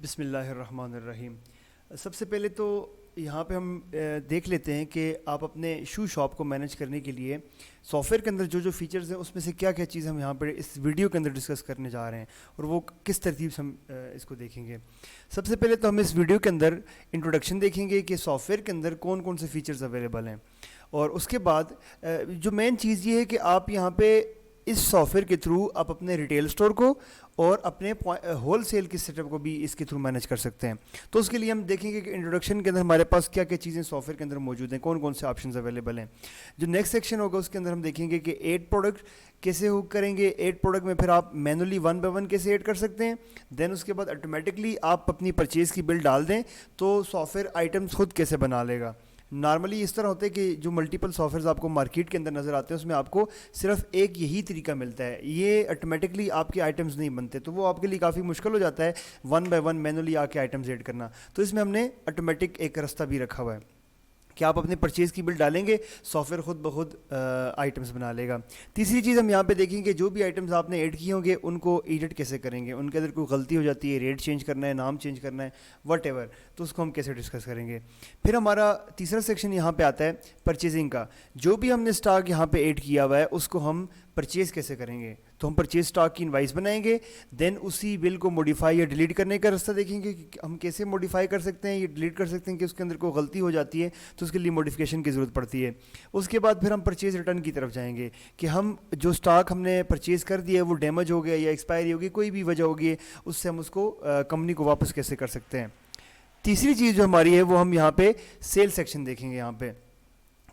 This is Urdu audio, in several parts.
بسم اللہ الرحمن الرحیم. سب سے پہلے تو یہاں پہ ہم دیکھ لیتے ہیں کہ آپ اپنے شو شاپ کو مینیج کرنے کے لیے سافٹ ویئر کے اندر جو فیچرز ہیں اس میں سے کیا کیا چیزیں ہم یہاں پہ اس ویڈیو کے اندر ڈسکس کرنے جا رہے ہیں اور وہ کس ترتیب سے ہم اس کو دیکھیں گے. سب سے پہلے تو ہم اس ویڈیو کے اندر انٹروڈکشن دیکھیں گے کہ سافٹ ویئر کے اندر کون کون سے فیچرز اویلیبل ہیں, اور اس کے بعد جو مین چیز یہ ہے کہ آپ یہاں پہ اس سافٹ ویئر کے تھرو آپ اپنے ریٹیل اسٹور کو اور اپنے ہول سیل کی سیٹ اپ کو بھی اس کے تھرو مینیج کر سکتے ہیں. تو اس کے لیے ہم دیکھیں گے کہ انٹروڈکشن کے اندر ہمارے پاس کیا کیا چیزیں سافٹ ویئر کے اندر موجود ہیں, کون کون سے آپشنز اویلیبل ہیں. جو نیکسٹ سیکشن ہوگا اس کے اندر ہم دیکھیں گے کہ ایڈ پروڈکٹ کیسے ہو کریں گے. ایڈ پروڈکٹ میں پھر آپ مینولی 1 by 1 کیسے ایڈ کر سکتے ہیں. دین اس کے بعد آٹومیٹکلی آپ اپنی پرچیز کی بل ڈال دیں تو سافٹ ویئر آئٹمس خود کیسے بنا لے گا. نارملی اس طرح ہوتا ہے کہ جو ملٹیپل سافٹ ویئرز آپ کو مارکیٹ کے اندر نظر آتے ہیں اس میں آپ کو صرف ایک یہی طریقہ ملتا ہے, یہ آٹومیٹکلی آپ کے آئٹمز نہیں بنتے, تو وہ آپ کے لیے کافی مشکل ہو جاتا ہے 1 by 1 مینولی آ کے آئٹمز ایڈ کرنا. تو اس میں ہم نے آٹومیٹک ایک راستہ بھی رکھا ہوا ہے کہ آپ اپنے پرچیز کی بل ڈالیں گے, سافٹ ویئر خود بخود آئٹمس بنا لے گا. تیسری چیز ہم یہاں پہ دیکھیں گے جو بھی آئٹمس آپ نے ایڈ کیے ہوں گے ان کو ایڈٹ کیسے کریں گے. ان کے اندر کوئی غلطی ہو جاتی ہے, ریٹ چینج کرنا ہے, نام چینج کرنا ہے, وٹ ایور, تو اس کو ہم کیسے ڈسکس کریں گے. پھر ہمارا تیسرا سیکشن یہاں پہ آتا ہے پرچیزنگ کا. جو بھی ہم نے اسٹاک یہاں پہ ایڈ کیا ہوا ہے اس کو ہم پرچیز کیسے کریں گے, تو ہم پرچیز اسٹاک کی انوائس بنائیں گے. دین اسی بل کو موڈیفائی یا ڈیلیٹ کرنے کا راستہ دیکھیں گے کہ ہم کیسے موڈیفائی کر سکتے ہیں, یہ ڈیلیٹ کر سکتے ہیں کہ اس کے اندر کوئی غلطی ہو جاتی ہے تو اس کے لیے موڈیفیکیشن کی ضرورت پڑتی ہے. اس کے بعد پھر ہم پرچیز ریٹرن کی طرف جائیں گے کہ ہم جو اسٹاک ہم نے پرچیز کر دیا ہے وہ ڈیمیج ہو گیا یا ایکسپائری ہو گئی, کوئی بھی وجہ ہوگی, اس سے ہم اس کو کمپنی کو واپس کیسے کر سکتے ہیں. تیسری چیز جو ہماری ہے وہ ہم یہاں پہ سیل سیکشن دیکھیں گے. یہاں پہ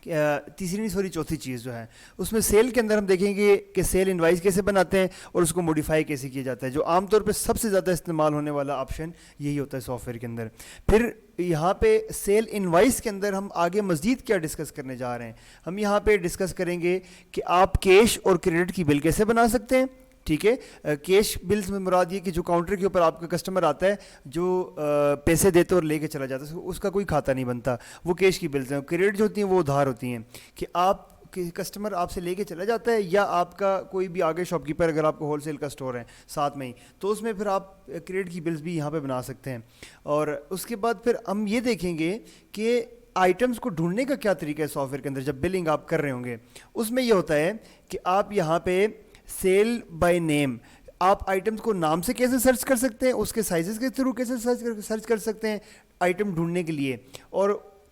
چوتھی چیز جو ہے اس میں سیل کے اندر ہم دیکھیں گے کہ سیل انوائس کیسے بناتے ہیں اور اس کو موڈیفائی کیسے کیا جاتا ہے, جو عام طور پہ سب سے زیادہ استعمال ہونے والا آپشن یہی ہوتا ہے سافٹ ویئر کے اندر. پھر یہاں پہ سیل انوائس کے اندر ہم آگے مزید کیا ڈسکس کرنے جا رہے ہیں. ہم یہاں پہ ڈسکس کریں گے کہ آپ کیش اور کریڈٹ کی بل کیسے بنا سکتے ہیں. ٹھیک ہے, کیش بلز میں مراد یہ کہ جو کاؤنٹر کے اوپر آپ کا کسٹمر آتا ہے جو پیسے دیتے اور لے کے چلا جاتا ہے اس کا کوئی کھاتا نہیں بنتا, وہ کیش کی بلز ہیں. کریڈٹ جو ہوتی ہیں وہ ادھار ہوتی ہیں کہ آپ کسٹمر آپ سے لے کے چلا جاتا ہے یا آپ کا کوئی بھی آگے شاپ کیپر اگر آپ کو ہول سیل کا اسٹور ہے ساتھ میں ہی, تو اس میں پھر آپ کریڈٹ کی بلز بھی یہاں پہ بنا سکتے ہیں. اور اس کے بعد پھر ہم یہ دیکھیں گے کہ آئٹمس کو ڈھونڈنے کا کیا طریقہ ہے سافٹ ویئر کے اندر جب بلنگ آپ کر رہے ہوں گے. اس میں یہ ہوتا ہے کہ آپ یہاں پہ سیل بائی نیم, آپ آئٹمس کو نام سے کیسے سرچ کر سکتے ہیں, اس کے سائزز کے تھرو کیسے سرچ کر سکتے ہیں آئٹم ڈھونڈنے کے لیے. اور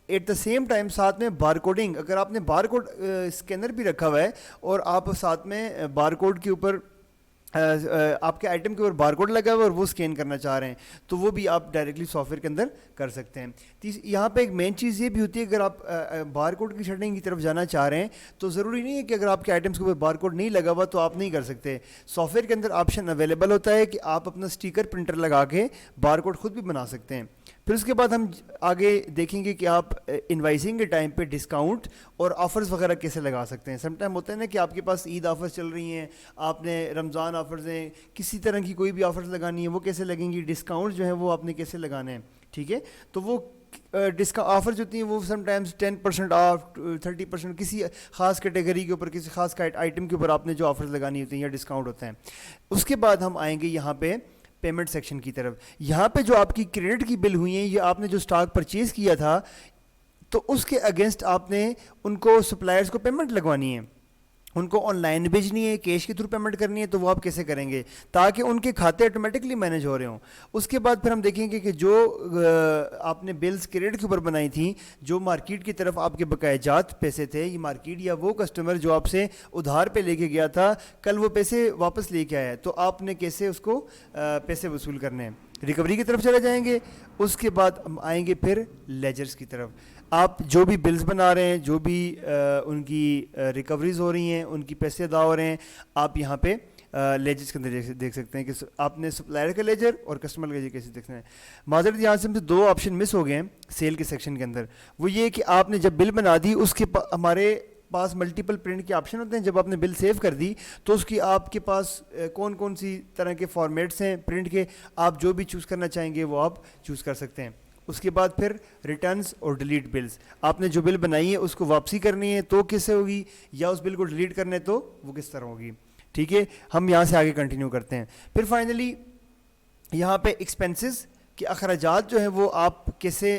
ایٹ دا سیم ٹائم ساتھ میں بار کوڈنگ, اگر آپ نے بار کوڈ اسکینر بھی رکھا ہوا ہے اور آپ ساتھ میں بار کوڈ کے اوپر آپ کے آئٹم کے اوپر بار کوڈ لگا ہوا ہے اور وہ اسکین کرنا چاہ رہے ہیں تو وہ بھی آپ ڈائریکٹلی سافٹ ویئر کے اندر کر سکتے ہیں. یہاں پہ ایک مین چیز یہ بھی ہوتی ہے اگر آپ بار کوڈ کی سیٹنگ کی طرف جانا چاہ رہے ہیں تو ضروری نہیں ہے کہ اگر آپ کے آئٹمس کے اوپر بار کوڈ نہیں لگا ہوا تو آپ نہیں کر سکتے. سافٹ ویئر کے اندر آپشن اویلیبل ہوتا ہے کہ آپ اپنا اسٹیکر پرنٹر لگا کے بار کوڈ خود بھی بنا سکتے ہیں. پھر اس کے بعد ہم آگے دیکھیں گے کہ آپ انوائسنگ کے ٹائم پہ ڈسکاؤنٹ اور آفرز وغیرہ کیسے لگا سکتے ہیں. سم ٹائم ہوتا ہے نا کہ آپ کے پاس عید آفرز چل رہی ہیں, آپ نے رمضان آفرز ہیں, کسی طرح کی کوئی بھی آفرز لگانی ہے وہ کیسے لگیں گی, ڈسکاؤنٹ جو ہے وہ آپ نے کیسے لگانے ہیں. ٹھیک ہے, تو وہ آفرز ہوتی ہیں وہ سم ٹائمز 10% آف 30% کسی خاص کیٹیگری کے اوپر کسی خاص آئٹم کے اوپر آپ نے جو آفرز لگانی ہوتی ہیں یا ڈسکاؤنٹ ہوتے ہیں. اس کے بعد ہم آئیں گے یہاں پہ پیمنٹ سیکشن کی طرف. یہاں پہ جو آپ کی کریڈٹ کی بل ہوئی ہیں یہ آپ نے جو اسٹاک پرچیز کیا تھا تو اس کے اگینسٹ آپ نے ان کو سپلائرز کو پیمنٹ لگوانی ہے, ان کو آن لائن بھیجنی ہے, کیش کے تھرو پیمنٹ کرنی ہے, تو وہ آپ کیسے کریں گے تاکہ ان کے کھاتے آٹومیٹکلی مینیج ہو رہے ہوں. اس کے بعد پھر ہم دیکھیں گے کہ جو آپ نے بلز کریڈٹ کے اوپر بنائی تھیں, جو مارکیٹ کی طرف آپ کے بقایا جات پیسے تھے, یہ مارکیٹ یا وہ کسٹمر جو آپ سے ادھار پہ لے کے گیا تھا کل وہ پیسے واپس لے کے آیا ہے, تو آپ نے کیسے اس کو پیسے وصول کرنے ہیں. ریکوری کی طرف چلے جائیں گے. اس کے بعد ہم آئیں گے پھر لیجرز کی طرف. آپ جو بھی بلز بنا رہے ہیں, جو بھی ان کی ریکوریز ہو رہی ہیں, ان کی پیسے ادا ہو رہے ہیں, آپ یہاں پہ لیجرز کے اندر دیکھ سکتے ہیں کہ آپ نے سپلائر کا لیجر اور کسٹمر کا لیجر کیسے دیکھنا ہے. معذرت یہاں سے ہم سے 2 آپشن مس ہو گئے ہیں سیل کے سیکشن کے اندر. وہ یہ کہ آپ نے جب بل بنا دی اس کے ہمارے پاس ملٹیپل پرنٹ کے آپشن ہوتے ہیں. جب آپ نے بل سیو کر دی تو اس کی آپ کے پاس کون کون سی طرح کے فارمیٹس ہیں پرنٹ کے, آپ جو بھی چوز کرنا چاہیں گے وہ آپ چوز کر سکتے ہیں. اس کے بعد پھر ریٹرنز اور ڈیلیٹ بلز, آپ نے جو بل بنائی ہے اس کو واپسی کرنی ہے تو کیسے ہوگی, یا اس بل کو ڈیلیٹ کرنا ہے تو وہ کس طرح ہوگی. ٹھیک ہے, ہم یہاں سے آگے کنٹینیو کرتے ہیں. پھر فائنلی یہاں پہ ایکسپینسز کہ اخراجات جو ہیں وہ آپ کیسے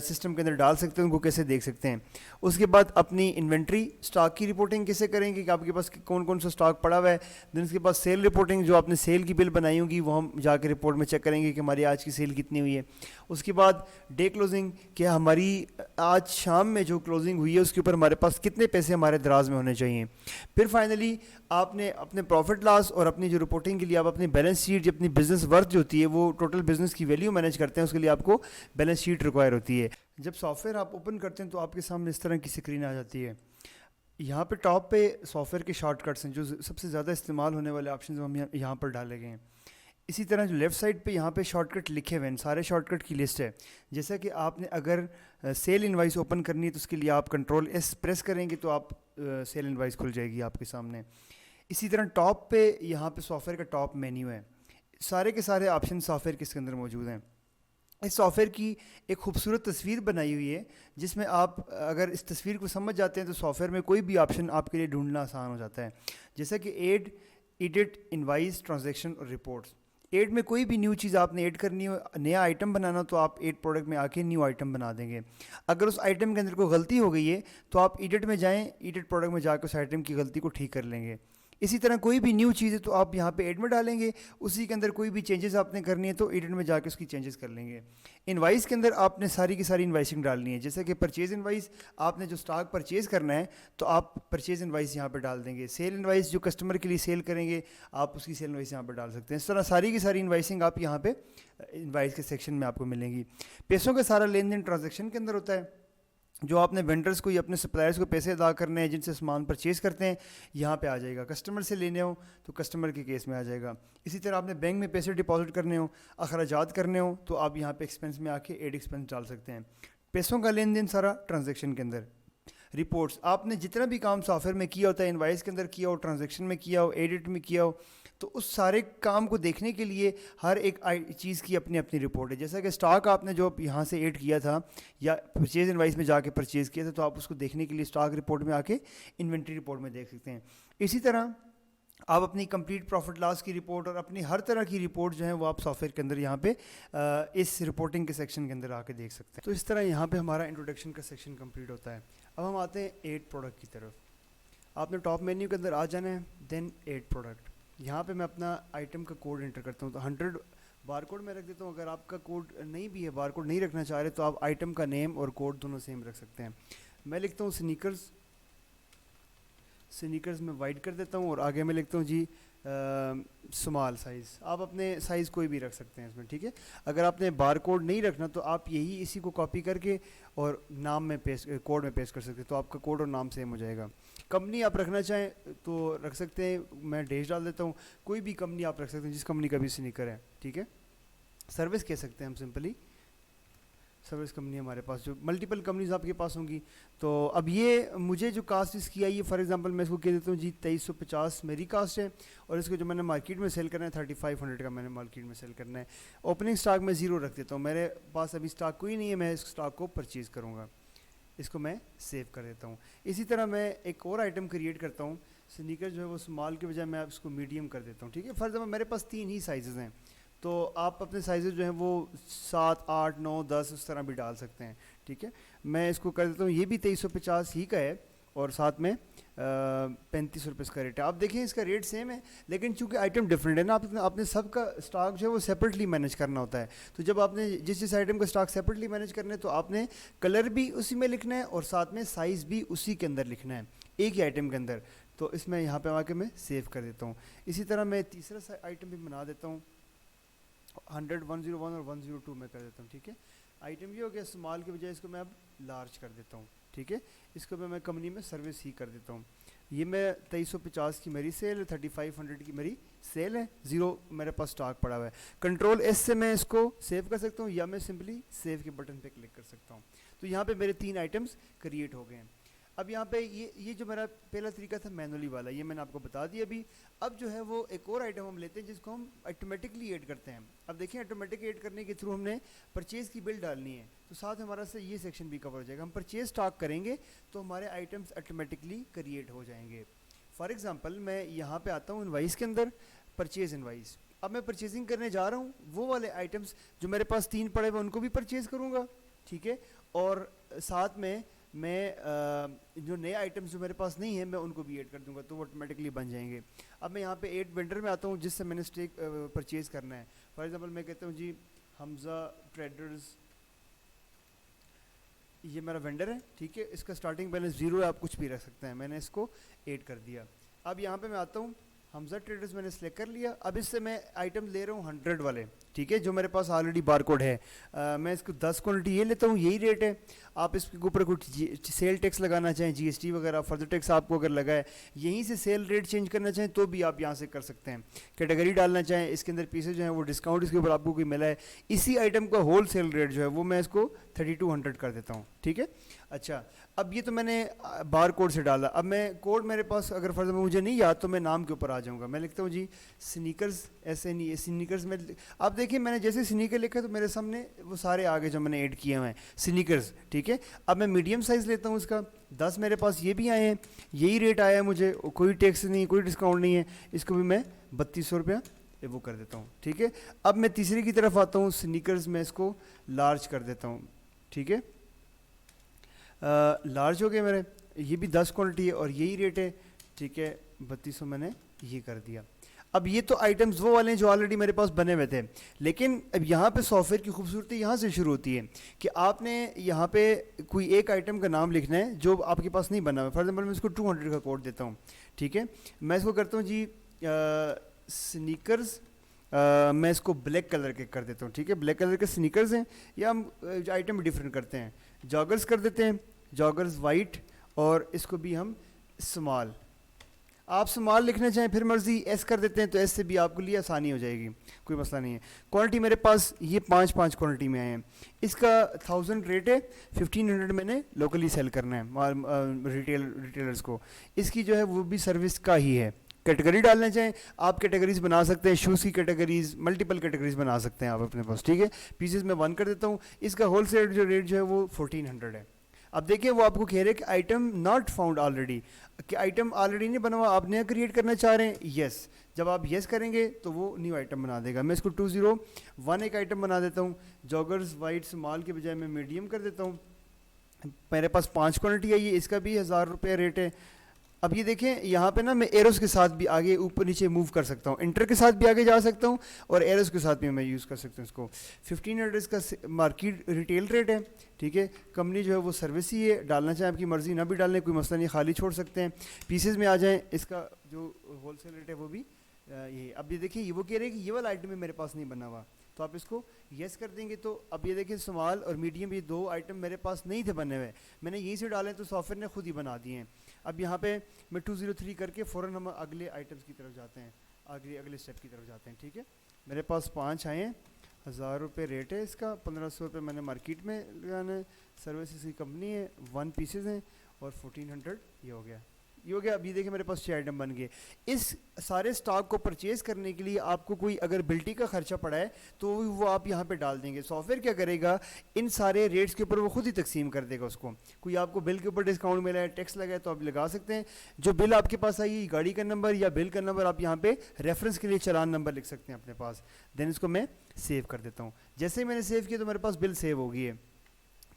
سسٹم کے اندر ڈال سکتے ہیں، ان کو کیسے دیکھ سکتے ہیں. اس کے بعد اپنی انوینٹری اسٹاک کی رپورٹنگ کیسے کریں گے کہ آپ کے پاس کون کون سا اسٹاک پڑا ہوا ہے. دین اس کے بعد سیل رپورٹنگ، جو آپ نے سیل کی بل بنائی ہوگی وہ ہم جا کے رپورٹ میں چیک کریں گے کہ ہماری آج کی سیل کتنی ہوئی ہے. اس کے بعد ڈے کلوزنگ، کہ ہماری آج شام میں جو کلوزنگ ہوئی ہے اس کے اوپر ہمارے پاس کتنے پیسے ہمارے دراز میں ہونے چاہیے. پھر فائنلی آپ نے اپنے پروفٹ لاس اور اپنی جو رپورٹنگ کے لیے آپ اپنی بیلنس شیٹ، جو اپنی بزنس ورتھ جو ہوتی ہے، وہ ٹوٹل بزنس کی ویلیو مینیج کرتے ہیں، اس کے لیے آپ کو بیلنس شیٹ ریکوائر ہوتی ہے. جب سافٹ ویئر آپ اوپن کرتے ہیں تو آپ کے سامنے اس طرح کی اسکرین آ جاتی ہے. یہاں پہ ٹاپ پہ سافٹ ویئر کے شارٹ کٹس ہیں، جو سب سے زیادہ استعمال ہونے والے آپشنز ہم یہاں پر ڈالے گئے ہیں. اسی طرح جو لیفٹ سائڈ پہ یہاں پہ شارٹ کٹ لکھے ہوئے ہیں، سارے شارٹ کٹ کی لسٹ ہے. جیسا کہ آپ نے اگر سیل انوائس اوپن کرنی ہے تو اس کے لیے آپ کنٹرول ایس پریس کریں گے تو آپ سیل انوائس کھل جائے گی آپ کے سامنے. اسی طرح ٹاپ پہ یہاں پہ سافٹ ویئر کا ٹاپ مینیو ہے. سارے کے سارے آپشن سافٹ ویئر کے اس کے اندر موجود ہیں. اس سافٹ ویئر کی ایک خوبصورت تصویر بنائی ہوئی ہے، جس میں آپ اگر اس تصویر کو سمجھ جاتے ہیں تو سافٹ ویئر میں کوئی بھی آپشن آپ کے لیے ڈھونڈنا آسان ہو جاتا ہے. جیسا کہ ایڈ، ایڈٹ، انوائس، ٹرانزیکشن اور رپورٹس. ایڈ میں کوئی بھی نیو چیز آپ نے ایڈ کرنی ہو، نیا آئٹم بنانا، تو آپ ایڈ پروڈکٹ میں آ کے نیو آئٹم بنا دیں گے. اگر اس آئٹم کے اندر کوئی غلطی ہو گئی ہے تو آپ ایڈٹ میں جائیں، ایڈٹ پروڈکٹ میں جا کے اس آئٹم کی غلطی کو ٹھیک کر لیں گے. اسی طرح کوئی بھی نیو چیز ہے تو آپ یہاں پہ ایڈ میں ڈالیں گے، اسی کے اندر کوئی بھی چینجز آپ نے کرنی ہے تو ایڈٹ میں جا کے اس کی چینجز کر لیں گے. انوائس کے اندر آپ نے ساری کی ساری انوائسنگ ڈالنی ہے. جیسے کہ پرچیز انوائس، آپ نے جو سٹاک پرچیز کرنا ہے تو آپ پرچیز انوائس یہاں پہ ڈال دیں گے. سیل انوائس، جو کسٹمر کے لیے سیل کریں گے آپ اس کی سیل انوائس یہاں پہ ڈال سکتے ہیں. اس طرح ساری کی ساری انوائسنگ آپ یہاں پہ انوائس کے سیکشن میں آپ کو ملیں گی. پیسوں کا سارا لین دین ٹرانزیکشن کے اندر ہوتا ہے. جو آپ نے وینڈرز کو یا اپنے سپلائرز کو پیسے ادا کرنے ہیں، جن سے سامان پرچیز کرتے ہیں، یہاں پہ آ جائے گا. کسٹمر سے لینے ہوں تو کسٹمر کے کیس میں آ جائے گا. اسی طرح آپ نے بینک میں پیسے ڈپازٹ کرنے ہوں، اخراجات کرنے ہوں، تو آپ یہاں پہ ایکسپینس میں آ کے ایڈ ایکسپینس ڈال سکتے ہیں. پیسوں کا لین دین سارا ٹرانزیکشن کے اندر. رپورٹس، آپ نے جتنا بھی کام سافٹ ویئر میں کیا ہوتا ہے، انوائس کے اندر کیا ہو، ٹرانزیکشن میں کیا ہو، ایڈٹ میں کیا ہو، تو اس سارے کام کو دیکھنے کے لیے ہر ایک چیز کی اپنی اپنی رپورٹ ہے. جیسا کہ اسٹاک آپ نے جو یہاں سے ایڈ کیا تھا یا پرچیز انوائس میں جا کے پرچیز کیا تھا، تو آپ اس کو دیکھنے کے لیے اسٹاک رپورٹ میں آ کے انوینٹری رپورٹ میں دیکھ سکتے ہیں. اسی طرح آپ اپنی کمپلیٹ پروفٹ لاس کی رپورٹ اور اپنی ہر طرح کی رپورٹ جو ہیں وہ آپ سافٹ ویئر کے اندر یہاں پہ اس رپورٹنگ کے سیکشن کے اندر آ کے دیکھ سکتے ہیں. تو اس طرح یہاں پہ ہمارا انٹروڈکشن کا سیکشن کمپلیٹ ہوتا ہے. اب ہم آتے ہیں ایڈ پروڈکٹ کی طرف. آپ نے ٹاپ مینیو کے اندر آ جانا ہے، دین ایڈ پروڈکٹ. یہاں پہ میں اپنا آئٹم کا کوڈ انٹر کرتا ہوں، تو 100 بار کوڈ میں رکھ دیتا ہوں. اگر آپ کا کوڈ نہیں بھی ہے، بار کوڈ نہیں رکھنا چاہ رہے، تو آپ آئٹم کا نیم اور کوڈ دونوں سیم رکھ سکتے ہیں. میں لکھتا ہوں سنیکرز. سنیکرز میں وائٹ کر دیتا ہوں اور آگے میں لکھتا ہوں جی اسمال سائز. آپ اپنے سائز کوئی بھی رکھ سکتے ہیں اس میں، ٹھیک ہے. اگر آپ نے بار کوڈ نہیں رکھنا تو آپ یہی اسی کو کاپی کر کے اور نام میں پیسٹ، کوڈ میں پیسٹ کر سکتے ہیں، تو آپ کا کوڈ اور نام سیم ہو جائے گا. کمپنی آپ رکھنا چاہیں تو رکھ سکتے ہیں، میں ڈیش ڈال دیتا ہوں. کوئی بھی کمپنی آپ رکھ سکتے ہیں جس کمپنی کا بھی سنیکر ہے، ٹھیک ہے. سروس کہہ سکتے ہیں ہم سمپلی، سروس کمپنی ہمارے پاس جو ملٹیپل کمپنیز آپ کے پاس ہوں گی. تو اب یہ مجھے جو کاسٹ اس کی آئی ہے، فار ایگزامپل میں اس کو کہہ دیتا ہوں جی 2350 میری کاسٹ ہے، اور اس کو جو میں نے مارکیٹ میں سیل کرنا ہے 3500 کا میں نے مارکیٹ میں سیل کرنا ہے. اوپننگ سٹاک میں 0 رکھ دیتا ہوں، میرے پاس ابھی سٹاک کوئی نہیں ہے، میں اس سٹاک کو پرچیز کروں گا. اس کو میں سیو کر دیتا ہوں. اسی طرح میں ایک اور آئٹم کریٹ کرتا ہوں. سنیکر جو ہے وہ اسمال کے بجائے میں اس کو میڈیم کر دیتا ہوں، ٹھیک ہے. فار ایگزامپل میرے پاس 3 ہی سائزز ہیں، تو آپ اپنے سائزز جو ہیں وہ 7، 8، 9، 10 اس طرح بھی ڈال سکتے ہیں، ٹھیک ہے. میں اس کو کر دیتا ہوں، یہ بھی 2350 ہی کا ہے اور ساتھ میں 35 روپے اس کا ریٹ ہے. آپ دیکھیں اس کا ریٹ سیم ہے، لیکن چونکہ آئٹم ڈفرینٹ ہے نا، آپ نے سب کا اسٹاک جو ہے وہ سیپریٹلی مینیج کرنا ہوتا ہے. تو جب آپ نے جس آئٹم کا اسٹاک سیپریٹلی مینیج کرنا ہے تو آپ نے کلر بھی اسی میں لکھنا ہے اور ساتھ میں سائز بھی اسی کے اندر لکھنا ہے، ایک ہی آئٹم کے اندر. تو اس میں یہاں پہ آ کے میں سیو کر دیتا ہوں. اسی طرح میں تیسرا آئٹم بھی بنا دیتا ہوں، 100، 101 اور 102 میں کر دیتا ہوں، ٹھیک ہے. آئٹم یہ ہو گیا اسمال کے بجائے اس کو میں اب لارج کر دیتا ہوں، ٹھیک ہے. اس کو میں کمپنی میں سروس ہی کر دیتا ہوں. یہ میں 2350 کی میری سیل ہے، 3500 کی میری سیل ہے، 0 میرے پاس سٹاک پڑا ہوا ہے. کنٹرول ایس سے میں اس کو سیو کر سکتا ہوں، یا میں سمپلی سیو کے بٹن پہ کلک کر سکتا ہوں. تو یہاں پہ میرے 3 آئٹمس کریٹ ہو گئے ہیں. اب یہاں پہ یہ جو میرا پہلا طریقہ تھا مینولی والا، یہ میں نے آپ کو بتا دیا ابھی. اب جو ہے وہ ایک اور آئٹم ہم لیتے ہیں جس کو ہم آٹومیٹکلی ایڈ کرتے ہیں. اب دیکھیں آٹومیٹک ایڈ کرنے کے تھرو ہم نے پرچیز کی بل ڈالنی ہے، تو ساتھ ہمارا سے یہ سیکشن بھی کور ہو جائے گا. ہم پرچیز اسٹاک کریں گے تو ہمارے آئٹمس آٹومیٹکلی کریٹ ہو جائیں گے. فار ایگزامپل میں یہاں پہ آتا ہوں انوائس کے اندر، پرچیز انوائس. اب میں پرچیزنگ کرنے جا رہا ہوں، وہ والے آئٹمس جو میرے پاس 3 پڑے ہوئے ان کو بھی پرچیز کروں گا، ٹھیک ہے، اور ساتھ میں جو نئے آئٹمس جو میرے پاس نہیں ہیں میں ان کو بھی ایڈ کر دوں گا، تو وہ آٹومیٹکلی بن جائیں گے۔ اب میں یہاں پہ ایڈ وینڈر میں آتا ہوں جس سے میں نے اسٹیک پرچیز کرنا ہے۔ فار ایگزامپل میں کہتا ہوں جی حمزہ ٹریڈرز، یہ میرا وینڈر ہے، ٹھیک ہے، اس کا سٹارٹنگ بیلنس 0 ہے، آپ کچھ بھی رکھ سکتے ہیں، میں نے اس کو ایڈ کر دیا۔ اب یہاں پہ میں آتا ہوں، حمزہ ٹریڈرز میں نے سلیکٹ کر لیا، اب اس سے میں آئٹم لے رہا ہوں 100 والے، ٹھیک ہے، جو میرے پاس آلریڈی بار کوڈ ہے، میں اس کو 10 کوانٹٹی یہ لیتا ہوں، یہی ریٹ ہے۔ آپ اس کے اوپر کوئی سیل ٹیکس لگانا چاہیں، جی ایس ٹی وغیرہ فردر ٹیکس آپ کو اگر لگا ہے، یہیں سے سیل ریٹ چینج کرنا چاہیں تو بھی آپ یہاں سے کر سکتے ہیں۔ کیٹیگری ڈالنا چاہیں، اس کے اندر پیسز جو ہیں وہ ڈسکاؤنٹ اس کے اوپر آپ کو کوئی ملا ہے، اسی آئٹم کا ہول سیل ریٹ جو ہے وہ میں اس کو 3200 کر دیتا ہوں، ٹھیک ہے۔ اچھا، اب یہ تو میں نے بار کوڈ سے ڈالا، اب میں کوڈ میرے پاس اگر فرض میں مجھے نہیں یاد تو میں نام کے اوپر آ جاؤں گا، میں لکھتا ہوں جی سنیکرز، ایسے نہیں سنیکرز میں، آپ دیکھیں میں نے جیسے سنیکر لکھا تو میرے سامنے وہ سارے آگے جو میں نے ایڈ کیے ہوئے ہیں سنیکرز، ٹھیک ہے۔ اب میں میڈیم سائز لیتا ہوں اس کا 10 میرے پاس یہ بھی آئے ہیں، یہی ریٹ آیا ہے مجھے، کوئی ٹیکس نہیں، کوئی ڈسکاؤنٹ نہیں ہے، اس کو بھی میں 3200 روپیہ وہ کر دیتا ہوں، ٹھیک ہے۔ اب میں تیسری کی طرف آتا ہوں، سنیکرز میں اس کو لارج کر دیتا ہوں، ٹھیک ہے، لارج ہو گئے میرے، یہ بھی 10 کوانٹٹی ہے اور یہی ریٹ ہے، ٹھیک ہے، 3200 میں نے یہ کر دیا۔ اب یہ تو آئٹمز وہ والے ہیں جو آلریڈی میرے پاس بنے ہوئے تھے، لیکن اب یہاں پہ سافٹ ویئر کی خوبصورتی یہاں سے شروع ہوتی ہے کہ آپ نے یہاں پہ کوئی ایک آئٹم کا نام لکھنا ہے جو آپ کے پاس نہیں بنا ہوا ہے۔ فار ایگزامپل میں اس کو 200 کا کوڈ دیتا ہوں، ٹھیک ہے، میں اس کو کرتا ہوں جی سنیکرز، میں اس کو بلیک کلر کے کر دیتا ہوں، ٹھیک ہے، بلیک کلر کے سنیکرز ہیں، یا ہم آئٹم ڈفرینٹ کرتے ہیں، جاگرز کر دیتے ہیں، جاگرز وائٹ، اور اس کو بھی ہم اسمال، آپ اسمال لکھنا چاہیں پھر مرضی ایس کر دیتے ہیں تو ایس سے بھی آپ کے لیے آسانی ہو جائے گی، کوئی مسئلہ نہیں ہے۔ کوانٹٹی میرے پاس یہ 5 کوانٹٹی میں آئے ہیں، اس کا 1000 ریٹ ہے، 1500 میں نے لوکلی سیل کرنا ہے ریٹیلرز کو، اس کی جو ہے وہ بھی سروس کا ہی ہے۔ کیٹیگری ڈالنا چاہیں آپ کیٹیگریز بنا سکتے ہیں، شوز کی کیٹیگریز، ملٹیپل کیٹیگریز بنا سکتے ہیں آپ اپنے پاس، ٹھیک ہے۔ پیسز میں 1 کر دیتا ہوں، اس کا ہول سیل جو ریٹ جو ہے وہ 1400 ہے۔ اب دیکھیں وہ آپ کو کہہ رہے کہ آئٹم ناٹ فاؤنڈ آلریڈی، کہ آئٹم آلریڈی نہیں بنا ہوا، آپ نیا کریٹ کرنا چاہ رہے ہیں، یس، جب آپ یس کریں گے تو وہ نیو آئٹم بنا دے گا۔ میں اس کو 201 ایک آئٹم بنا دیتا ہوں، جاگرز وائٹ اسمال کے بجائے میں میڈیم کر دیتا ہوں، میرے پاس 5 کوانٹٹی ہے، یہ اس کا بھی 1000 روپے ریٹ ہے۔ اب یہ دیکھیں یہاں پہ نا میں ایروز کے ساتھ بھی آگے اوپر نیچے موو کر سکتا ہوں، انٹر کے ساتھ بھی آگے جا سکتا ہوں اور ایروز کے ساتھ بھی میں یوز کر سکتا ہوں اس کو۔ 1500 کا مارکیٹ ریٹیل ریٹ ہے، ٹھیک ہے، کمپنی جو ہے وہ سروس ہی ہے، ڈالنا چاہیں آپ کی مرضی، نہ بھی ڈالنے کوئی مسئلہ نہیں، خالی چھوڑ سکتے ہیں۔ پیسز میں آ جائیں، اس کا جو ہول سیل ریٹ ہے وہ بھی یہ۔ اب یہ دیکھیں وہ کہہ رہے ہیں کہ یہ والا آئٹم میرے پاس نہیں بنا ہوا، تو آپ اس کو یس کر دیں گے تو اب یہ دیکھیں اسمال اور میڈیم یہ 2 آئٹم میرے پاس نہیں تھے بنے ہوئے، میں نے یہیں سے ڈالے تو سافٹ ویئر نے خود ہی بنا دیے ہیں۔ اب یہاں پہ میں 203 کر کے فوراً ہم اگلے آئٹمس کی طرف جاتے ہیں، اگلے اسٹیپ کی طرف جاتے ہیں، ٹھیک ہے۔ میرے پاس 5 آئے ہیں، 1000 روپے ریٹ ہے اس کا، 1500 روپے میں نے مارکیٹ میں لگانا ہے، سروسز کی کمپنی ہے، 1 پیسز ہیں اور 1400 یہ ہو گیا، یہ ہو گیا۔ اب یہ دیکھیں میرے پاس 6 آئٹم بن گئے۔ اس سارے سٹاک کو پرچیز کرنے کے لیے آپ کو کوئی اگر بلٹی کا خرچہ پڑا ہے تو وہ آپ یہاں پہ ڈال دیں گے۔ سافٹ ویئر کیا کرے گا، ان سارے ریٹس کے اوپر وہ خود ہی تقسیم کر دے گا اس کو۔ کوئی آپ کو بل کے اوپر ڈسکاؤنٹ ملا ہے، ٹیکس لگا ہے تو آپ لگا سکتے ہیں، جو بل آپ کے پاس آئی گاڑی کا نمبر یا بل کا نمبر آپ یہاں پہ ریفرنس کے لیے چلان نمبر لکھ سکتے ہیں اپنے پاس، دین اس کو میں سیو کر دیتا ہوں۔ جیسے ہی میں نے سیو کیا تو میرے پاس بل سیو ہو گئی ہے،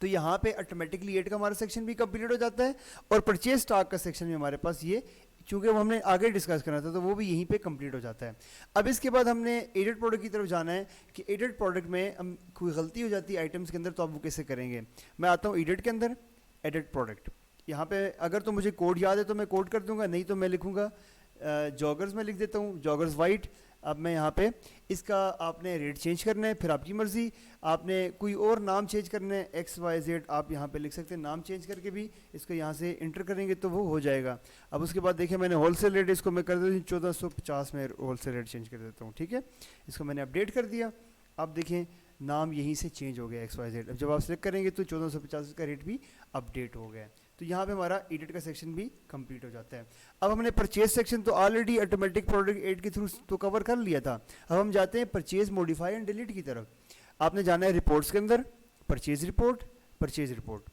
تو یہاں پہ آٹومیٹکلی ایڈ کا ہمارا سیکشن بھی کمپلیٹ ہو جاتا ہے، اور پرچیز سٹاک کا سیکشن بھی ہمارے پاس یہ، چونکہ وہ ہم نے آگے ڈسکس کرنا تھا تو وہ بھی یہیں پہ کمپلیٹ ہو جاتا ہے۔ اب اس کے بعد ہم نے ایڈٹ پروڈکٹ کی طرف جانا ہے کہ ایڈٹ پروڈکٹ میں ہم کوئی غلطی ہو جاتی ہے آئٹمس کے اندر تو آپ وہ کیسے کریں گے۔ میں آتا ہوں ایڈٹ کے اندر، ایڈٹ پروڈکٹ، یہاں پہ اگر تو مجھے کوڈ یاد ہے تو میں کوڈ کر دوں گا، نہیں تو میں لکھوں گا جاگرز میں لکھ دیتا ہوں، جاگرز وائٹ۔ اب میں یہاں پہ اس کا آپ نے ریٹ چینج کرنا ہے، پھر آپ کی مرضی، آپ نے کوئی اور نام چینج کرنا ہے XYZ آپ یہاں پہ لکھ سکتے ہیں، نام چینج کر کے بھی اس کو یہاں سے انٹر کریں گے تو وہ ہو جائے گا۔ اب اس کے بعد دیکھیں میں نے ہول سیل ریٹ اس کو میں کر دیتا ہوں 1450 میں ہول سیل ریٹ چینج کر دیتا ہوں، ٹھیک ہے، اس کو میں نے اپڈیٹ کر دیا۔ اب دیکھیں نام یہیں سے چینج ہو گیا XYZ، اب جب آپ سلیکٹ کریں گے تو 1450 کا ریٹ بھی اپڈیٹ ہو گیا، تو یہاں پہ ہمارا ایڈٹ کا سیکشن بھی کمپلیٹ ہو جاتا ہے۔ اب ہم نے پرچیز سیکشن تو آلریڈی آٹومیٹک پروڈکٹ ایڈ کے تھرو تو کور کر لیا تھا، اب ہم جاتے ہیں پرچیز موڈیفائی اینڈ ڈیلیٹ کی طرف۔ آپ نے جانا ہے رپورٹس کے اندر، پرچیز رپورٹ، پرچیز رپورٹ،